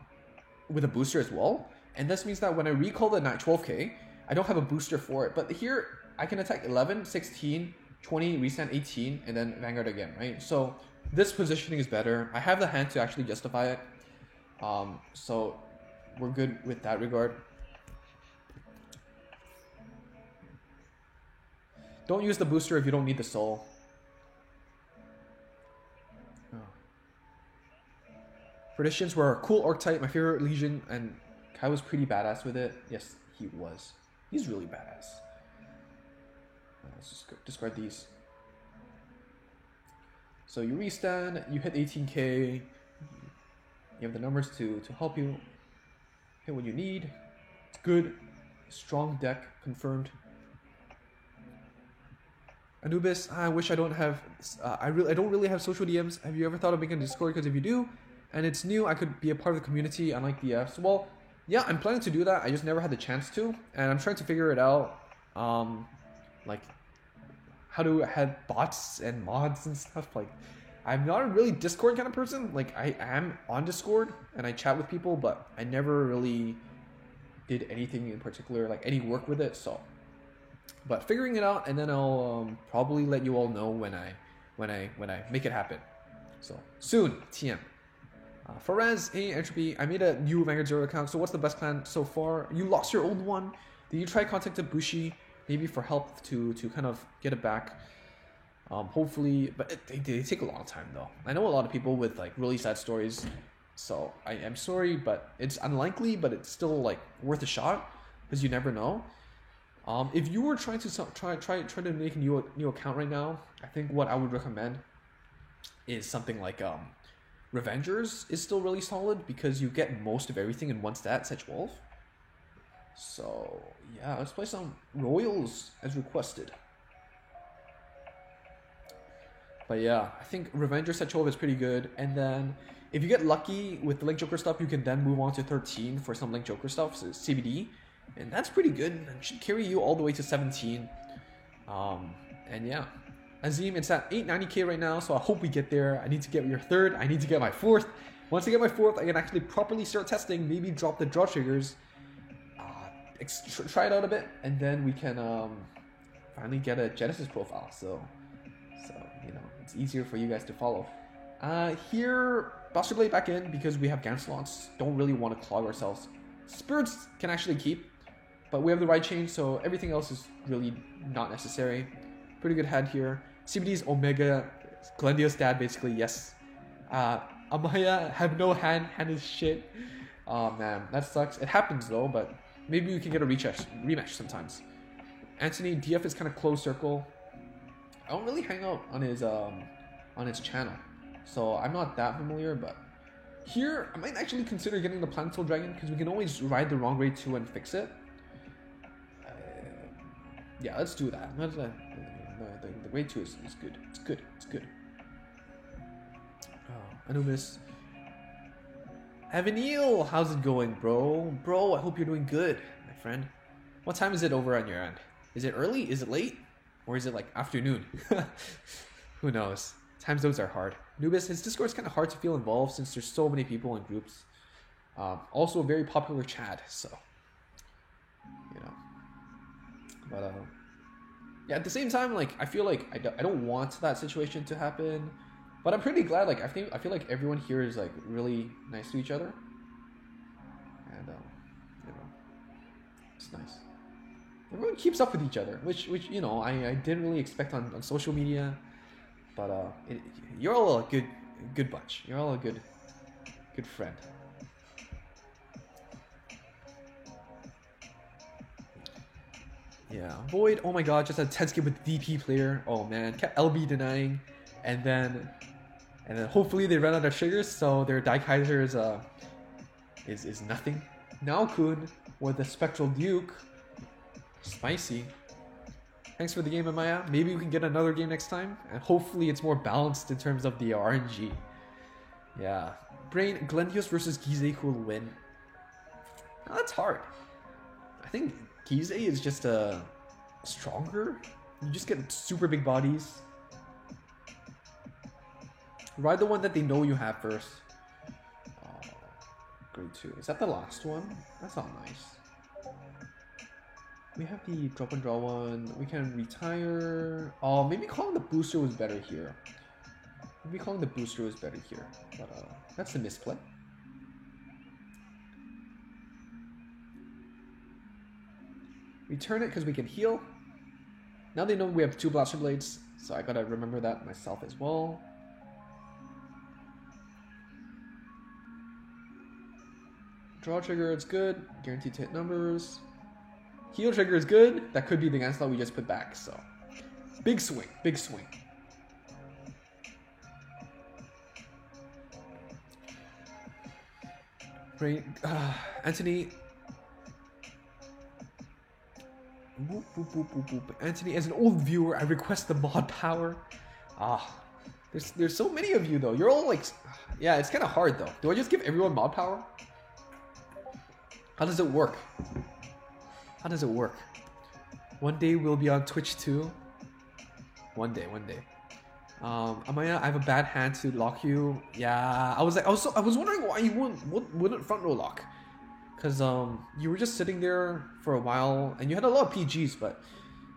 with a booster as well. And this means that when I recall the 12k, I don't have a booster for it. But here, I can attack 11, 16, 20, restand 18, and then Vanguard again, right? So this positioning is better. I have the hand to actually justify it. So we're good with that regard. Don't use the booster if you don't need the soul. Oh. Predictions were a cool archetype, my favorite Legion, and Kai was pretty badass with it. Yes, he was. He's really badass. Let's just discard these. So you restand, you hit 18k, you have the numbers to help you hit what you need. It's good. Strong deck confirmed. Anubis, I wish I don't have. I don't really have social DMs. Have you ever thought of making a Discord? Because if you do, and it's new, I could be a part of the community. Unlike DFs, well, yeah, I'm planning to do that. I just never had the chance to, and I'm trying to figure it out. Like how to have bots and mods and stuff. Like, I'm not a really Discord kind of person. Like, I am on Discord and I chat with people, but I never really did anything in particular, like any work with it. So. But figuring it out, and then I'll probably let you all know when I make it happen. So soon, TM. Faraz, hey Entropy, I made a new Vanguard Zero account. So what's the best plan so far? You lost your old one. Did you try contacting Bushi, maybe for help to kind of get it back? Hopefully, but they take a long time though. I know a lot of people with like really sad stories. So I am sorry, but it's unlikely, but it's still like worth a shot because you never know. If you were trying to try to make a new account right now, I think what I would recommend is something like Revengers is still really solid because you get most of everything in one stat, Sedge Wolf. So yeah, let's play some Royals as requested. But yeah, I think Revenger Sedge Wolf is pretty good, and then if you get lucky with the Link Joker stuff, you can then move on to 13 for some Link Joker stuff, so CBD. And that's pretty good, and should carry you all the way to 17. And yeah. Azim, it's at 890k right now, so I hope we get there. I need to get your third, I need to get my fourth. Once I get my fourth, I can actually properly start testing, maybe drop the draw triggers, try it out a bit, and then we can finally get a Genesis profile. So you know, it's easier for you guys to follow. Here, Buster Blade back in because we have GAN slots. Don't really want to clog ourselves. Spirits can actually keep, but we have the right chain, so everything else is really not necessary. Pretty good head here. CBD's Omega, Glendio's dad basically, yes. Amaya have no hand is shit. Oh man, that sucks. It happens though, but maybe we can get a rematch sometimes. Anthony, DF is kind of closed circle. I don't really hang out on his channel, so I'm not that familiar, but here, I might actually consider getting the Planetol Dragon because we can always ride the wrong raid 2 and fix it. Yeah, let's do that. The raid 2 is good. It's good. It's good. Oh, Anubis. Avenil, how's it going, bro? Bro, I hope you're doing good, my friend. What time is it over on your end? Is it early? Is it late? Or is it like afternoon? Who knows? Time zones are hard. Nubis, his Discord's kind of hard to feel involved since there's so many people in groups. Also a very popular chat, so you know. But yeah, at the same time, like I feel like I don't want that situation to happen, but I'm pretty glad. Like I feel like everyone here is like really nice to each other, and you know, it's nice. Everyone keeps up with each other, which you know I didn't really expect on social media. But you're all a good bunch. You're all a good friend. Yeah, Void. Oh my God, just a 10 skip with DP player. Oh man, kept LB denying, and then hopefully they run out of triggers, so their Daikaiser is nothing. Now Kun with the Spectral Duke. Spicy. Thanks for the game, Amaya. Maybe we can get another game next time, and hopefully it's more balanced in terms of the RNG. Yeah. Brain, Glendios versus Gizeh, who will win? Oh, that's hard. I think Gizeh is just stronger. You just get super big bodies. Ride the one that they know you have first. upgrade to. Is that the last one? That's not nice. We have the drop and draw one. We can retire. Oh, maybe calling the booster was better here. Maybe calling the booster was better here. But that's the misplay. Return it because we can heal. Now they know we have 2 Blaster Blades, so I gotta remember that myself as well. Draw trigger is good. Guaranteed to hit numbers. Heal trigger is good. That could be the Lancelot we just put back, so. Big swing, big swing. Right, Anthony. Boop, boop, boop, boop, boop. Anthony, as an old viewer, I request the mod power. There's so many of you though. You're all like, yeah, it's kind of hard though. Do I just give everyone mod power? How does it work? How does it work? One day we'll be on Twitch too. One day. Amaya, I have a bad hand to lock you. Yeah, I was wondering why you wouldn't front row lock. Because you were just sitting there for a while and you had a lot of PGs, but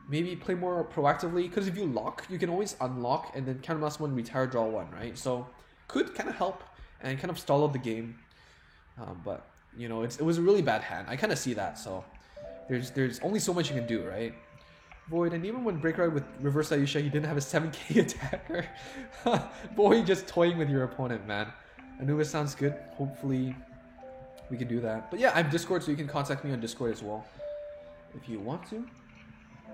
maybe play more proactively. Because if you lock, you can always unlock and then counterblast one, retire, draw one, right? So could kind of help and kind of stall out the game. But you know, it was a really bad hand. I kind of see that. So there's only so much you can do, right? Void, and even when Break Ride with Reverse Ayusha, he didn't have a 7k attacker. Boy, just toying with your opponent, man. Anubis sounds good. Hopefully we can do that. But yeah, I have Discord, so you can contact me on Discord as well if you want to.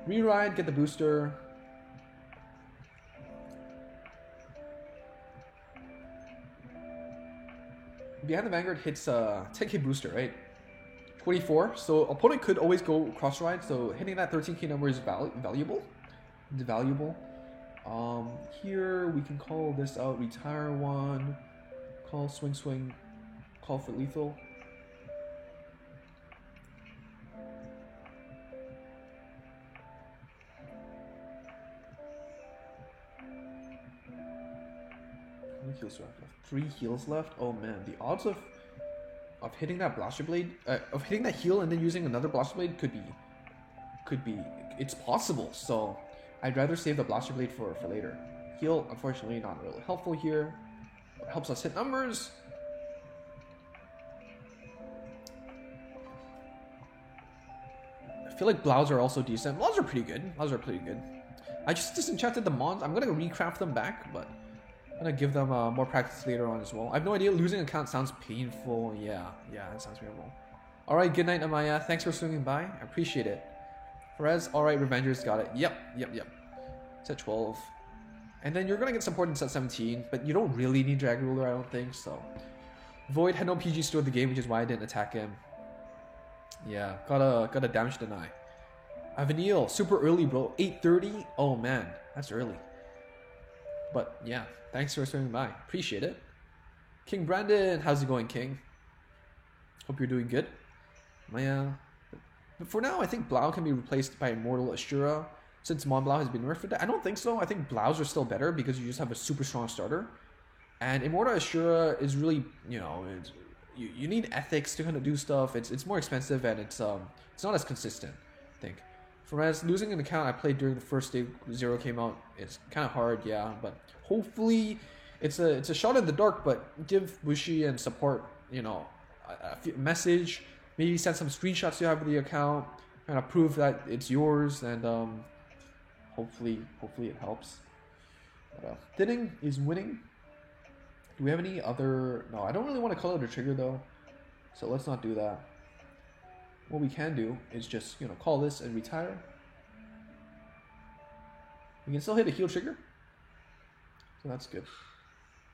Re-ride, get the booster. Behind the Vanguard hits 10k booster, right? 24, so opponent could always go cross ride, so hitting that 13k number is valuable. It's valuable. Here we can call this out, retire one, call swing, call for lethal. How many heals do I have left? 3 heals left. Oh man, the odds of hitting that Blaster Blade, of hitting that heal and then using another Blaster Blade could be, it's possible. So I'd rather save the Blaster Blade for later. Heal, unfortunately, not really helpful here. It helps us hit numbers. I feel like Blows are also decent. Blows are pretty good. I just disenchanted the Mons. I'm gonna recraft them back, but I'm gonna give them more practice later on as well. I have no idea. Losing a count sounds painful. Yeah, that sounds painful. Alright, good night, Amaya. Thanks for swinging by. I appreciate it. Perez, alright, Revengers got it. Yep. Set 12. And then you're gonna get support in set 17, but you don't really need Drag Ruler, I don't think, so. Void had no PG stored the game, which is why I didn't attack him. Yeah, got a damage deny. Avenil, super early, bro. 8:30? Oh man, that's early. But yeah, thanks for swinging by. Appreciate it. King Brandon, how's it going, King? Hope you're doing good. But for now, I think Blau can be replaced by Immortal Ashura, since Mon Blau has been nerfed. I don't think so. I think Blaus are still better because you just have a super strong starter. And Immortal Ashura is really, you know, you need ethics to kind of do stuff. It's more expensive and it's not as consistent, I think. Whereas losing an account I played during the first day Zero came out, it's kind of hard, yeah. But hopefully, it's a shot in the dark. But give Bushi and support, you know, a message. Maybe send some screenshots you have of the account, kind of prove that it's yours, and hopefully it helps. But, thinning is winning. Do we have any other? No, I don't really want to call it a trigger though, so let's not do that. What we can do is just, you know, call this and retire. We can still hit a heal trigger, so that's good.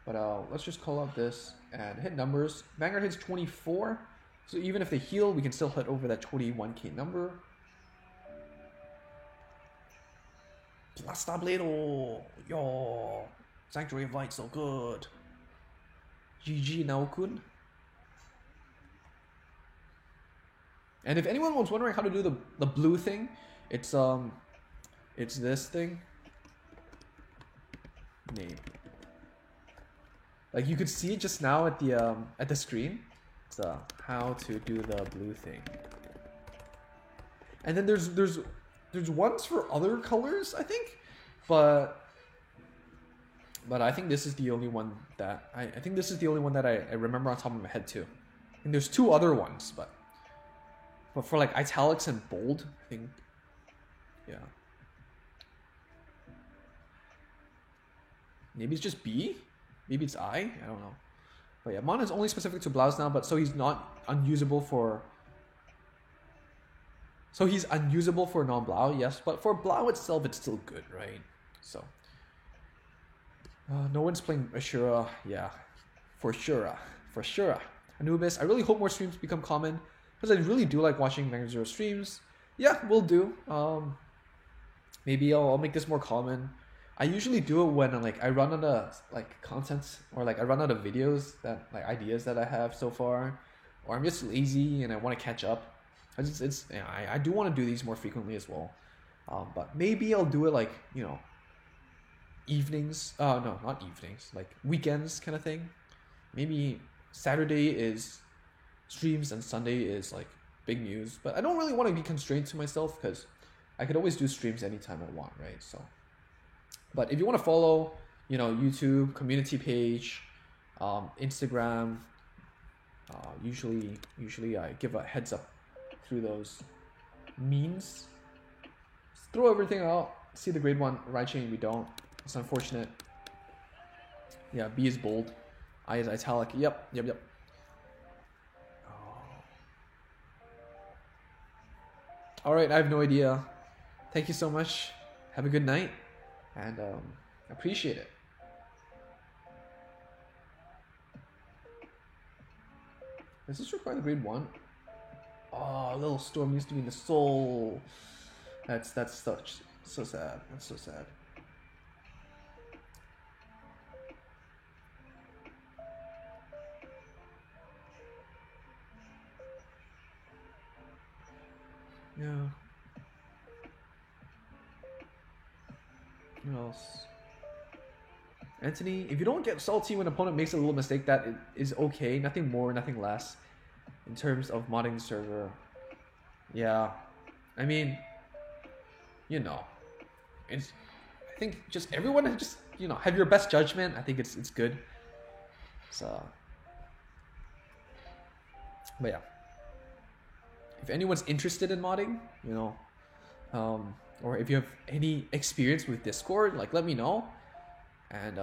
But let's just call out this and hit numbers. Vanguard hits 24, so even if they heal, we can still hit over that 21k number. Blaster Blade, oh, yo, Sanctuary of Light, so good. GG Naokun. And if anyone was wondering how to do the blue thing, it's this thing. Name. Like you could see it just now at the screen. It's how to do the blue thing. And then there's ones for other colors, I think, but I think this is the only one that I think this is the only one that I remember on top of my head too. And there's two other ones, but for like italics and bold, I think, yeah. Maybe it's just B, maybe it's I don't know. But yeah, Mon is only specific to Blaus now, but so he's not unusable for. So he's unusable for non-Blau, yes, but for Blau itself, it's still good, right? So, no one's playing Ashura, yeah, for sure. Anubis, I really hope more streams become common, because I really do like watching Vanguard Zero streams. Yeah, we'll do. Maybe I'll make this more common. I usually do it when like I run out of like content, or like I run out of videos that like ideas that I have so far, or I'm just lazy and I want to catch up. I do want to do these more frequently as well, but maybe I'll do it like, you know, evenings. No, not evenings. Like weekends kind of thing. Maybe Saturday is streams and Sunday is like big news. But I don't really want to be constrained to myself, because I could always do streams anytime I want, right? So, but if you want to follow, you know, YouTube community page, Instagram, usually I give a heads up through those means. Just throw everything out. See the grade 1 right chain, we don't. It's unfortunate. Yeah, B is bold. I is italic. Yep. Oh. Alright, I have no idea. Thank you so much. Have a good night. And appreciate it. Does this require the grade 1? Oh, Little Storm used to be in the soul. That's such so sad. That's so sad. Yeah. What else? Anthony, if you don't get salty when an opponent makes a little mistake, that is okay. Nothing more, nothing less. In terms of modding the server. Yeah. I mean, you know. I think just everyone just, you know, have your best judgment. I think it's good. So, but yeah. If anyone's interested in modding, you know, or if you have any experience with Discord, like let me know, and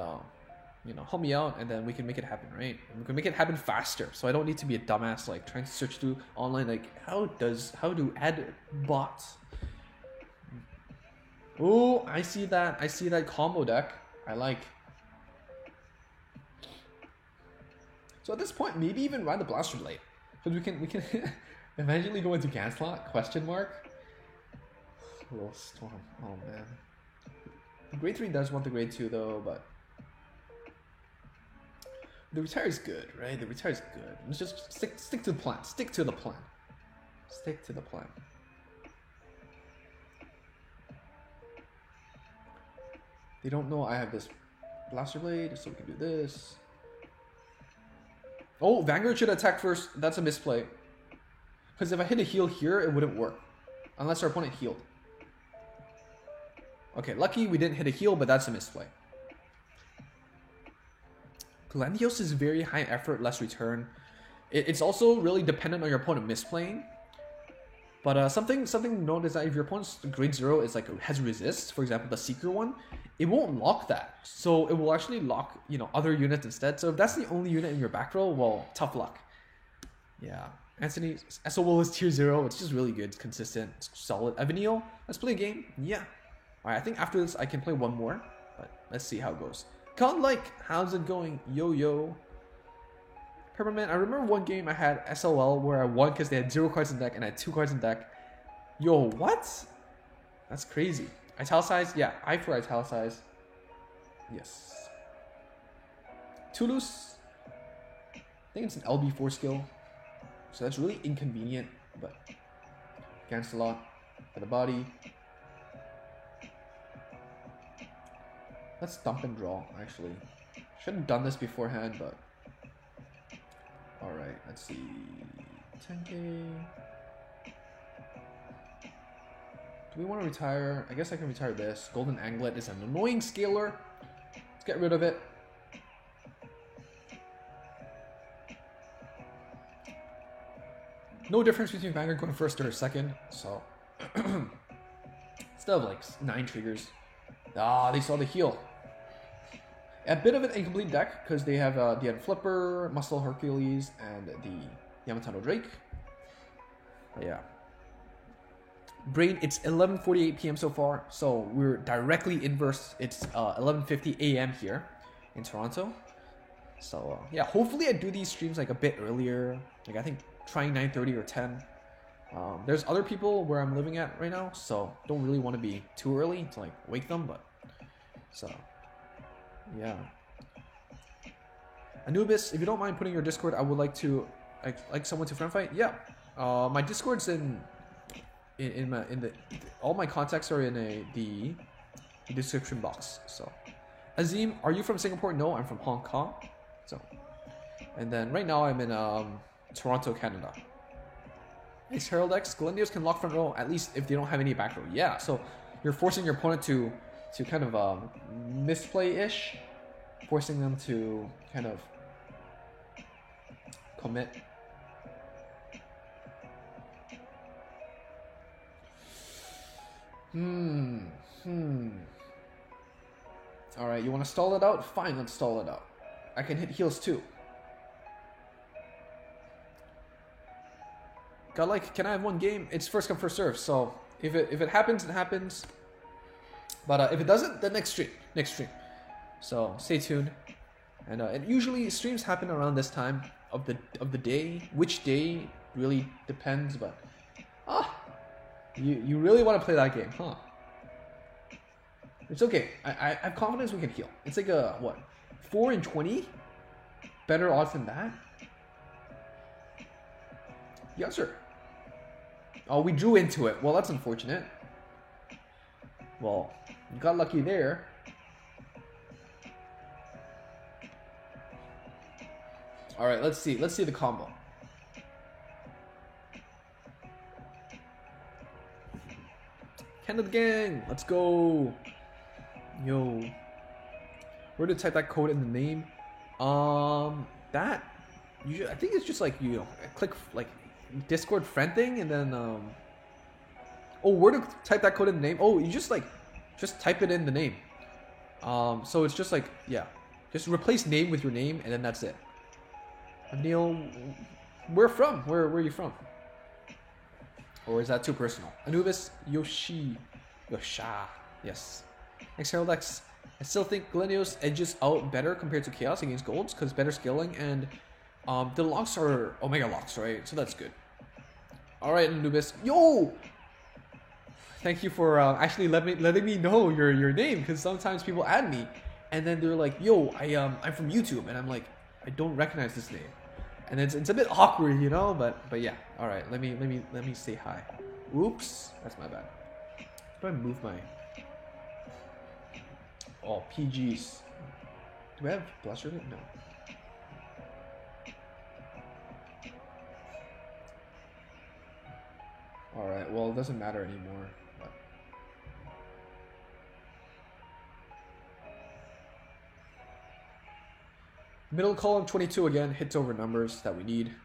you know, help me out, and then we can make it happen, right? And we can make it happen faster, so I don't need to be a dumbass like trying to search through online like how do add bots. Oh, I see that combo deck. I like. So at this point, maybe even ride the Blaster Blade, because we can eventually go into Ganslot, question mark. Little Storm, oh man. The grade 3 does want the grade 2 though, but the retire is good, right? The retire is good. Let's just stick to the plan. Stick to the plan. Stick to the plan. They don't know I have this Blaster Blade, so we can do this. Oh, Vanguard should attack first. That's a misplay. Because if I hit a heal here, it wouldn't work. Unless our opponent healed. Okay, lucky we didn't hit a heal, but that's a misplay. Glendios is very high effort, less return. It's also really dependent on your opponent misplaying. But something to note is that if your opponent's grade 0 is like has resist, for example the Seeker one, it won't lock that. So it will actually lock, you know, other units instead. So if that's the only unit in your back row, well, tough luck. Yeah. Anthony SOL is tier 0. It's just really good. It's consistent. It's solid. Evanil, let's play a game. Yeah. Alright, I think after this I can play one more. But let's see how it goes. Godlike, how's it going? Yo. Peppermint, I remember one game I had SLL where I won because they had 0 cards in deck and I had 2 cards in deck. Yo, what? That's crazy. Italicize? Yeah, I for Italicize. Yes. Toulouse? I think it's an LB4 skill. So that's really inconvenient, but against a lot for the body. Let's dump and draw, actually. Should have done this beforehand, but... Alright, let's see. 10k. Do we want to retire? I guess I can retire this. Golden Anglet is an annoying scaler. Let's get rid of it. No difference between Vanguard going first or second, so instead of like 9 triggers. Ah, they saw the heal. A bit of an incomplete deck because they have the Flipper, Muscle Hercules, and the Yamato Drake. But yeah. Brain, it's 11:48 p.m. so far, so we're directly inverse. It's 11:50 a.m. here in Toronto. So yeah, hopefully I do these streams like a bit earlier. Like I think trying 9:30 or 10. There's other people where I'm living at right now, so don't really want to be too early to like wake them. But so yeah, Anubis, if you don't mind putting your Discord, I would like to like someone to friend fight. Yeah, my Discord's in the all my contacts are in the description box. So Azim, are you from Singapore? No, I'm from Hong Kong. So and then right now I'm in Toronto, Canada. Ace Herald X, Glendios can lock front row at least if they don't have any back row. Yeah, so you're forcing your opponent to kind of misplay-ish, forcing them to kind of commit. Alright, you want to stall it out? Fine, let's stall it out. I can hit heals too. Got like, can I have one game? It's first come, first serve. So if it happens, it happens. But if it doesn't, then next stream. So stay tuned. And usually streams happen around this time of the day. Which day really depends, but you really want to play that game, huh? It's okay. I have confidence we can heal. It's like a what? 4 and 20? Better odds than that? Yes, sir. Oh, we drew into it. Well, that's unfortunate. Well, you got lucky there. All right, let's see. Let's see the combo. Canada Gang, let's go. Yo, where to type that code in the name? That I think it's just like click like Discord friend thing, and then oh, where to type that code in the name? Oh, you just type it in the name. So it's just like, yeah, just replace name with your name, and then that's it. Neil, where from? Where are you from? Or is that too personal? Anubis Yosha, yes. Herald X, I still think Glenios edges out better compared to Chaos against Golds because better scaling, and the locks are Omega locks, right? So that's good. All right, Anubis, yo! Thank you for actually letting me know your name, because sometimes people add me and then they're like, yo, I'm from YouTube, and I'm like, I don't recognize this name, and it's a bit awkward, but yeah. All right, let me say hi. Oops, that's my bad. How do I move my PGs? Do I have bluster? No. All right, well, it doesn't matter anymore. But middle column 22 again, hits over numbers that we need.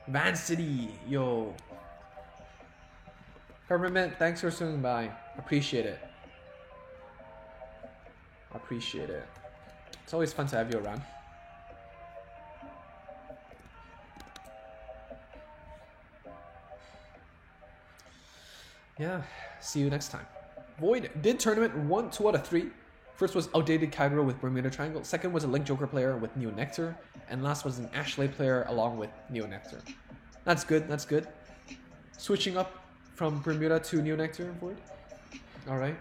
Van City, yo. Government, thanks for swinging by. Appreciate it. Appreciate it. It's always fun to have you around. Yeah, see you next time. Void did tournament 1, 2 out of 3. First was outdated Kagero with Bermuda Triangle. Second was a Link Joker player with Neo Nectar. And last was an Ashley player along with Neo Nectar. That's good, that's good. Switching up from Bermuda to Neo Nectar, Void. Alright.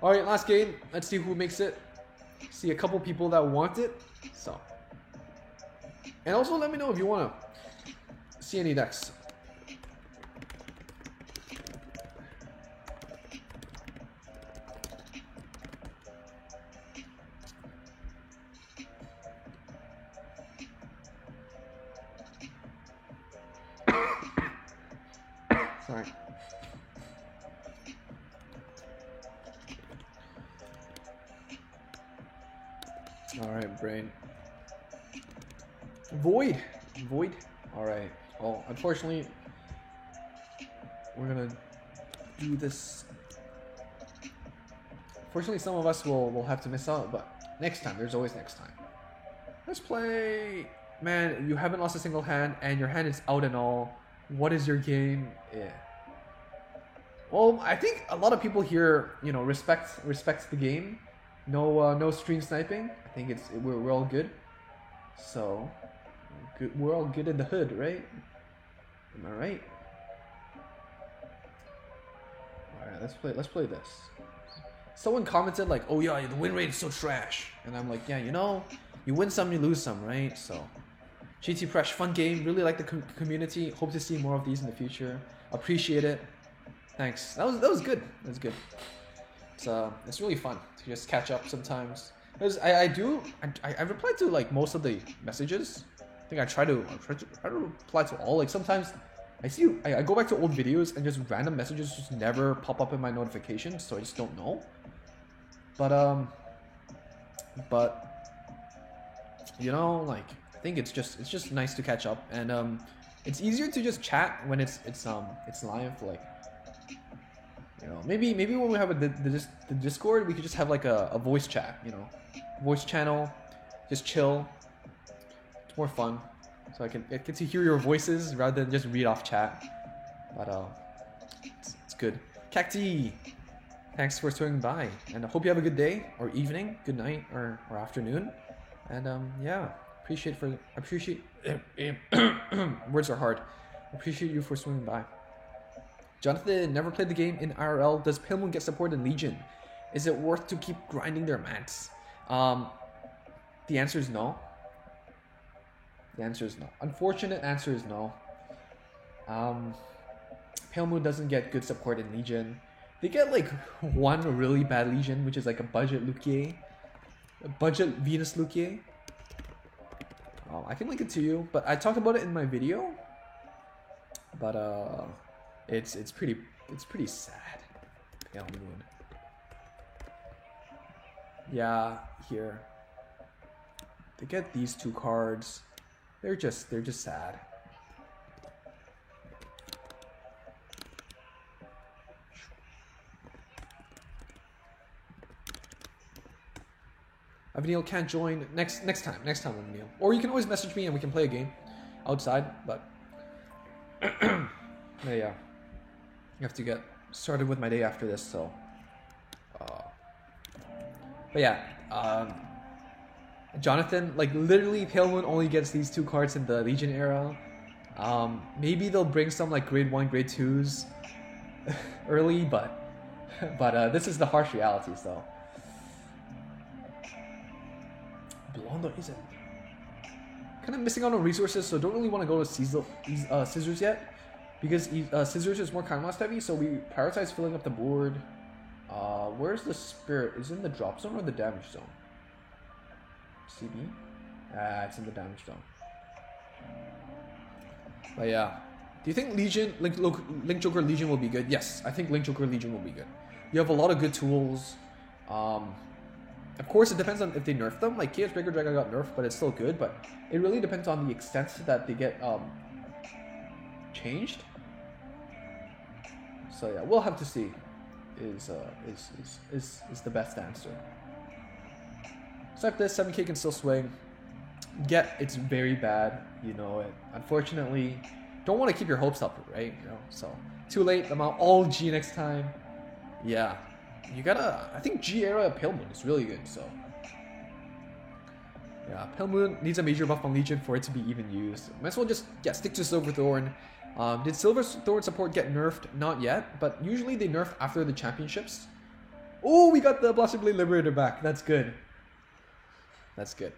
Alright, last game. Let's see who makes it. See a couple people that want it. So. And also let me know if you want to see any decks. Alright. Alright, Brain. Void! Void? Alright. Well, unfortunately, we're gonna do this. Fortunately, some of us will have to miss out, but next time, there's always next time. Let's play. Man, you haven't lost a single hand, and your hand is out and all. What is your game? Yeah. Well, I think a lot of people here, you know, respects the game. No stream sniping. I think we're all good. So, good, we're all good in the hood, right? Am I right? All right, let's play this. Someone commented like, "Oh yeah, the win rate is so trash," and I'm like, "Yeah, you know, you win some, you lose some, right?" So, GT Fresh, fun game. Really like the community. Hope to see more of these in the future. Appreciate it. Thanks. That was good. That was good. It's really fun to just catch up sometimes. Because I reply to like most of the messages. I think I try to reply to all. Like sometimes I go back to old videos and just random messages just never pop up in my notifications, so I just don't know. But you know, like I think it's just nice to catch up, and it's easier to just chat when it's live. Like, you know, maybe when we have the Discord, we could just have like a voice chat, you know, voice channel, just chill. It's more fun, so I get to hear your voices rather than just read off chat. But it's good. Cacti, thanks for swinging by, and I hope you have a good day or evening, good night or afternoon, and yeah, appreciate words are hard. Appreciate you for swinging by. Jonathan, never played the game in IRL. Does Pale Moon get support in Legion? Is it worth to keep grinding their mats? The answer is no. The answer is no. Unfortunate answer is no. Pale Moon doesn't get good support in Legion. They get like one really bad Legion, which is like a budget Luquier. A budget Venus Luquier. I can link it to you, but I talked about it in my video. But it's pretty sad. Pale Moon. Yeah, here. To get these two cards, they're just sad. Avneil can't join next time, Avneil. Or you can always message me and we can play a game outside, but yeah. I have to get started with my day after this, so but yeah, Jonathan, like literally Pale Moon only gets these two cards in the Legion era. Maybe they'll bring some like grade 1, grade 2s early, but this is the harsh reality, so. Blondo isn't. Kind of missing out on resources, so don't really want to go to Scissors yet, because Scissors is more Kainos heavy, so we prioritize filling up the board. Where's the Spirit? Is it in the drop zone or the damage zone? CB? It's in the damage zone. But yeah. Do you think Legion, Link Joker Legion will be good? Yes, I think Link Joker Legion will be good. You have a lot of good tools. Of course, it depends on if they nerf them. Like Chaos Breaker Dragon got nerfed, but it's still good. But it really depends on the extent that they get changed. So yeah, we'll have to see. Is the best answer. Except this 7K can still swing. It's very bad, you know it. Unfortunately, don't want to keep your hopes up, right? You know, so too late. I'm out all G next time. Yeah, you gotta. I think G era Pale Moon is really good. So yeah, Pale Moon needs a major buff on Legion for it to be even used. Might as well just stick to Silverthorn. Did Silverthorn support get nerfed? Not yet, but usually they nerf after the championships. Oh, we got the Blaster Blade Liberator back. That's good. That's good.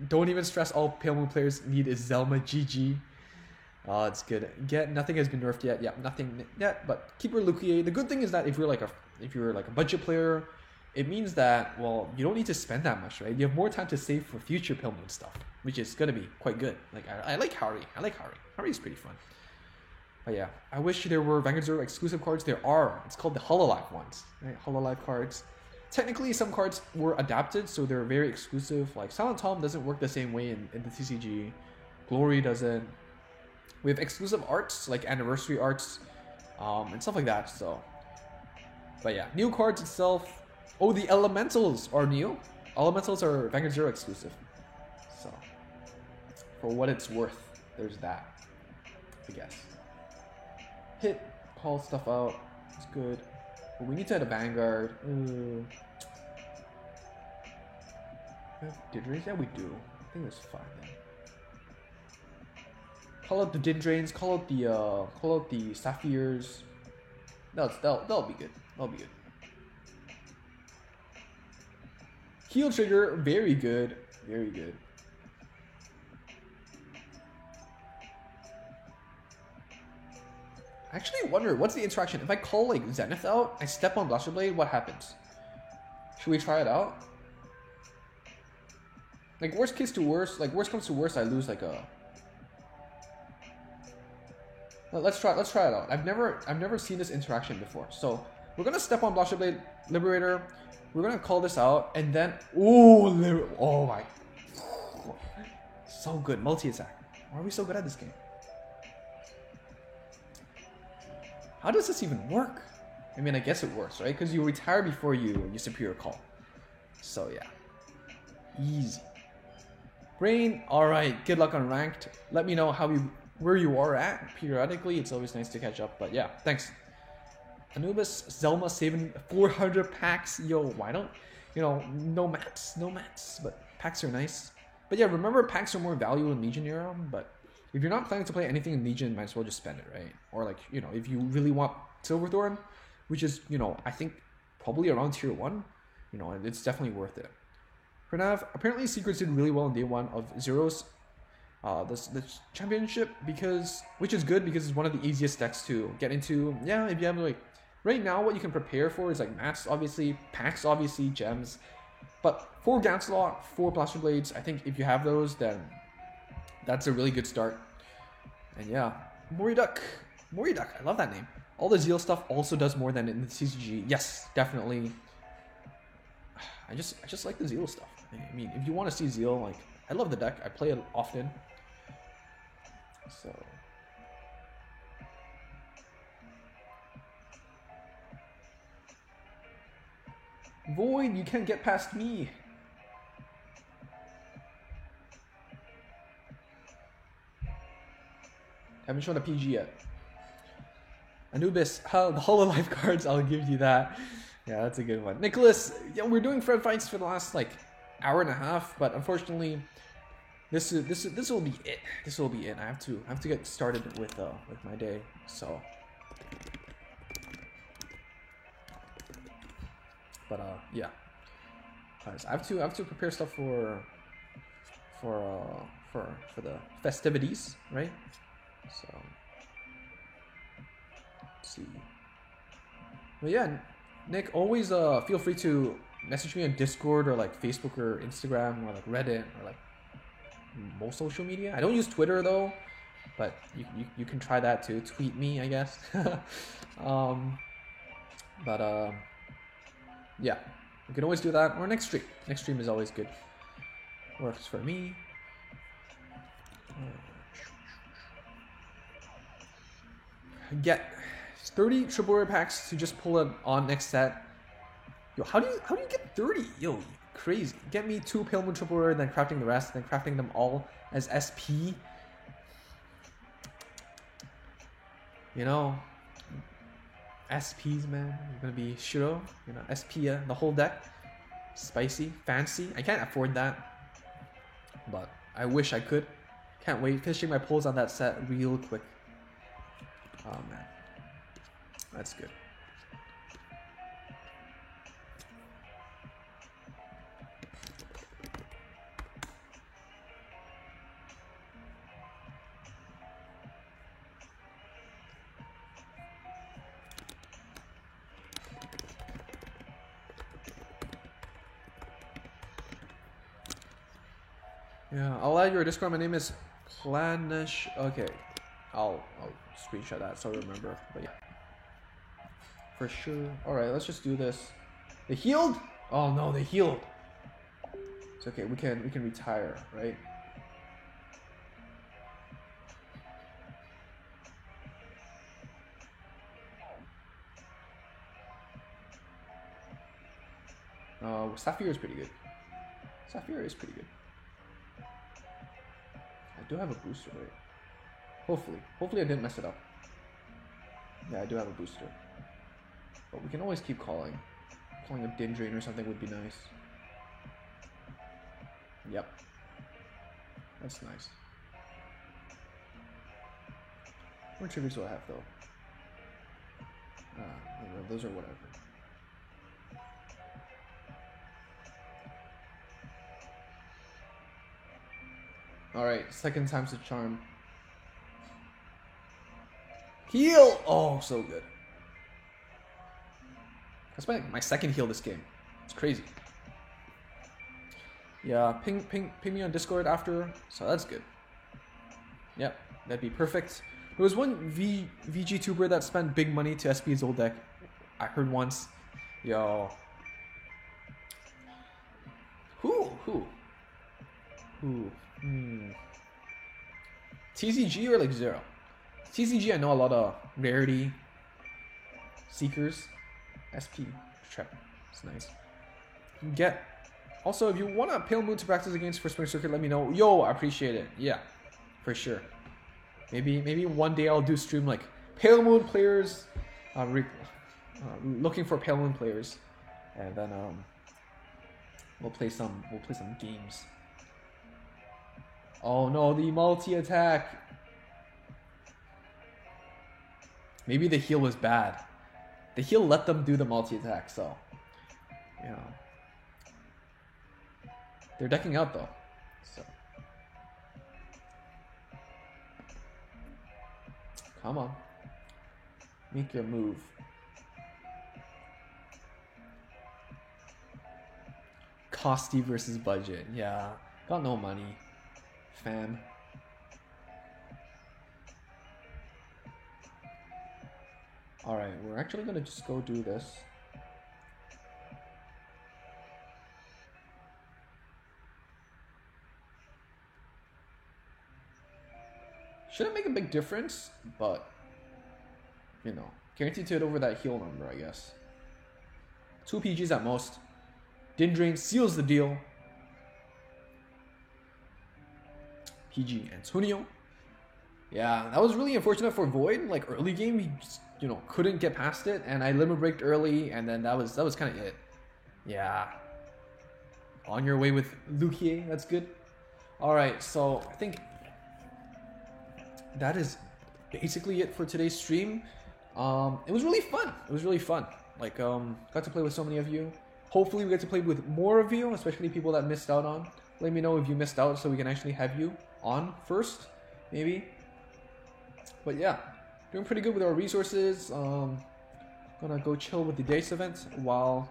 Don't even stress. All Pale Moon players need is Zelma. GG. Oh, it's good. Nothing has been nerfed yet. Yeah, nothing yet. But Keeper Luquier. The good thing is that if you're like a budget player, it means that, well, you don't need to spend that much, right? You have more time to save for future Pale Moon stuff, which is gonna be quite good. Like I like Hari. Hari is pretty fun. But yeah, I wish there were Vanguard Zero exclusive cards. There are. It's called the Hololive ones, right? Hololive cards. Technically, some cards were adapted, so they're very exclusive. Like Silent Tom doesn't work the same way in the TCG. Glory doesn't. We have exclusive arts, like anniversary arts, and stuff like that. So, but yeah, new cards itself. Oh, the Elementals are new. Elementals are Vanguard Zero exclusive. So, for what it's worth, there's that, I guess. Hit, call stuff out. It's good. But we need to add a Vanguard. Did raise? Yeah, we do. I think there's 5 then. Call out the Dindrains. Call out the Sapphires. That'll be good. That'll be good. Heal trigger, very good. Very good. I actually wonder, what's the interaction? If I call like Zenith out, I step on Blaster Blade, what happens? Should we try it out? Like worst case to worst, like worst comes to worst, I lose like a. Let's try it out. I've never seen this interaction before. So we're gonna step on Blaster Blade Liberator. We're gonna call this out, and then oh my, so good multi-attack. Why are we so good at this game? How does this even work? I mean, I guess it works, right? Because you retire before you Superior Call. So yeah, easy. Brain, all right. Good luck on ranked. Let me know where you are at periodically. It's always nice to catch up. But yeah, thanks. Anubis, Zelma saving 400 packs. Yo, why don't, no mats, but packs are nice. But yeah, remember packs are more value in Legion era, but if you're not planning to play anything in Legion, might as well just spend it, right? Or like, if you really want Silverthorn, which is, I think probably around tier 1, it's definitely worth it. Pranav, apparently Secrets did really well on day 1 of Zero's this championship, which is good because it's one of the easiest decks to get into. Yeah, if you have like, right now what you can prepare for is like mats, obviously, packs, obviously, gems. But 4 Gancelot, 4 Blaster Blades, I think if you have those, then that's a really good start. And yeah, Moriduck, I love that name. All the Zeal stuff also does more than in the CCG. Yes, definitely. I just like the Zeal stuff. I mean, if you want to see Zeal, like, I love the deck. I play it often. So. Void, you can't get past me. Haven't shown a PG yet. Anubis, the Hololive cards, I'll give you that. Yeah, that's a good one. Nicholas, yeah, we're doing Fred fights for the last like hour and a half, but unfortunately, this will be it. This will be it. I have to get started with my day. So, but yeah, guys, I have to prepare stuff for the festivities, right? So, let's see. But yeah, Nick, always feel free to message me on Discord or like Facebook or Instagram or like Reddit or like most social media. I don't use Twitter though, but you can try that too. Tweet me, I guess. Yeah, you can always do that. Or next stream. Next stream is always good. Works for me. Get 30 triple rare packs to just pull it on next set. Yo, how do you get 30? Yo, crazy. Get me 2 Pale Moon triple rare, then crafting the rest, then crafting them all as SP. SPs, man. You're gonna be Shiro. SP the whole deck. Spicy, fancy. I can't afford that, but I wish I could. Can't wait. Finishing my pulls on that set real quick. Oh man, that's good. Yeah, I'll add your Discord. My name is Planish. Okay. I'll screenshot that so I remember. But yeah, for sure. All right, let's just do this. They healed? Oh no, they healed. It's okay. We can retire, right? Saphira is pretty good. Saphira is pretty good. I do have a booster, right? Hopefully I didn't mess it up. Yeah, I do have a booster. But we can always keep calling. Calling a Din Drain or something would be nice. Yep. That's nice. How many triggers do I have though? Those are whatever. Alright, second time's the charm. Heal! Oh, so good. That's my second heal this game. It's crazy. Yeah, ping me on Discord after, so that's good. Yep, that'd be perfect. There was one VGtuber that spent big money to SP his old deck. I heard once. Yo. Who? TCG or like Zero? TCG, I know a lot of rarity seekers. SP trap. It's nice. Also, if you want a Pale Moon to practice against for Spring Circuit, let me know. Yo, I appreciate it. Yeah, for sure. Maybe one day I'll do stream like Pale Moon players, looking for Pale Moon players, and then we'll play some games. Oh no, the multi attack. Maybe the heal was bad. The heal let them do the multi attack, so yeah. They're decking out though, so come on, make your move. Costy versus budget, yeah. Got no money, fam. All right, we're actually gonna just go do this. Shouldn't make a big difference, but, you know, guaranteed to hit over that heal number, I guess. 2 PGs at most. Din Drain seals the deal. PG Antonio. Yeah, that was really unfortunate for Void. Like, early game, he just, you know, couldn't get past it, and I limit breaked early, and then that was kind of it. Yeah. On your way with Lukier, that's good. Alright, so I think that is basically it for today's stream. It was really fun. Like, got to play with so many of you. Hopefully we get to play with more of you, especially people that missed out on. Let me know if you missed out so we can actually have you on first, maybe. But yeah, doing pretty good with our resources. Gonna go chill with the Dice event while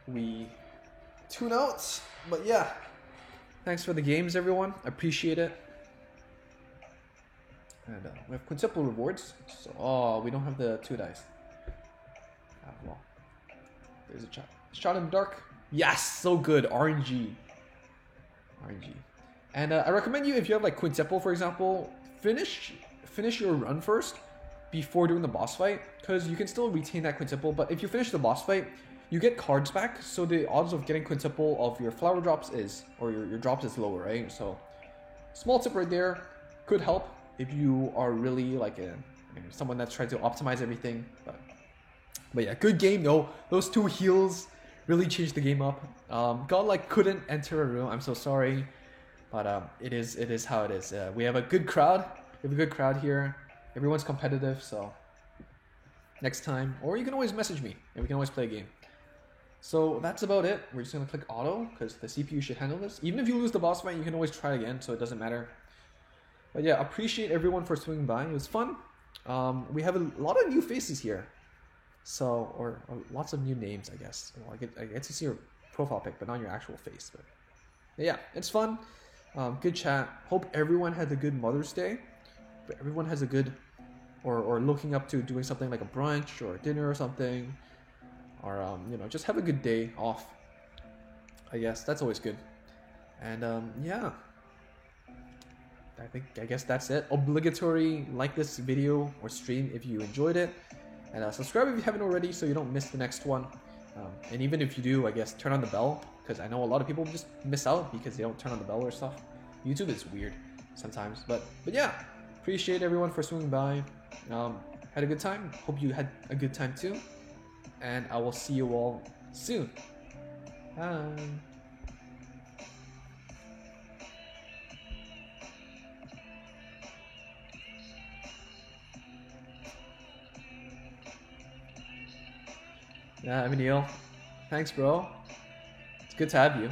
we tune out. But yeah, thanks for the games, everyone. Appreciate it. And we have quintuple rewards. So, we don't have the 2 dice. Well, there's a shot in the dark. Yes, so good. RNG. And I recommend you, if you have like quintuple, for example, finish your run first before doing the boss fight, because you can still retain that quintuple. But if you finish the boss fight, you get cards back, so the odds of getting quintuple of your flower drops your drops is lower, right? So, small tip right there, could help if you are really like someone that's trying to optimize everything. But yeah, good game though. Those 2 heals really changed the game up. Godlike couldn't enter a room. I'm so sorry, but it is how it is. We have a good crowd. We have a good crowd here. Everyone's competitive, so next time, or you can always message me and we can always play a game. So that's about it. We're just gonna click auto because the CPU should handle this. Even if you lose the boss fight, you can always try again, so it doesn't matter. But yeah, appreciate everyone for swinging by. It was fun. We have a lot of new faces here. So, or lots of new names, I guess. Well, I get to see your profile pic, but not your actual face. But yeah, it's fun. Good chat. Hope everyone had a good Mother's Day. everyone has a good, or looking up to doing something like a brunch or a dinner or something, or you know, just have a good day off. I guess that's always good. And yeah, I guess that's it. Obligatory like this video or stream if you enjoyed it, and subscribe if you haven't already so you don't miss the next one. And even if you do, I guess turn on the bell, because I know a lot of people just miss out because they don't turn on the bell or stuff. YouTube is weird sometimes, but yeah, appreciate everyone for swinging by. Had a good time. Hope you had a good time too, and I will see you all soon. Bye. Yeah, I'm Neil. Thanks, bro. It's good to have you.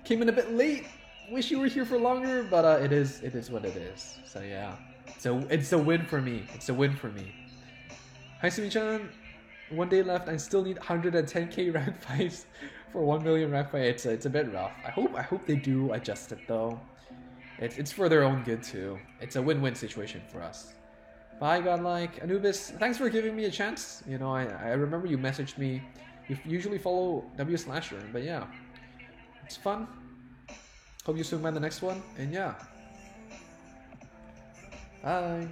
Came in a bit late. Wish you were here for longer, but it is what it is. So yeah, it's a win for me. It's a win for me. Hi, Sumi-chan. 1 day left. I still need 110k rank fights for 1 million rank fight. It's a bit rough. I hope they do adjust it though. It's for their own good too. It's a win-win situation for us. Bye, Godlike. Anubis, thanks for giving me a chance. You know, I remember you messaged me. You usually follow W Slasher, but yeah, it's fun. Hope you swing by the next one, and yeah. Bye.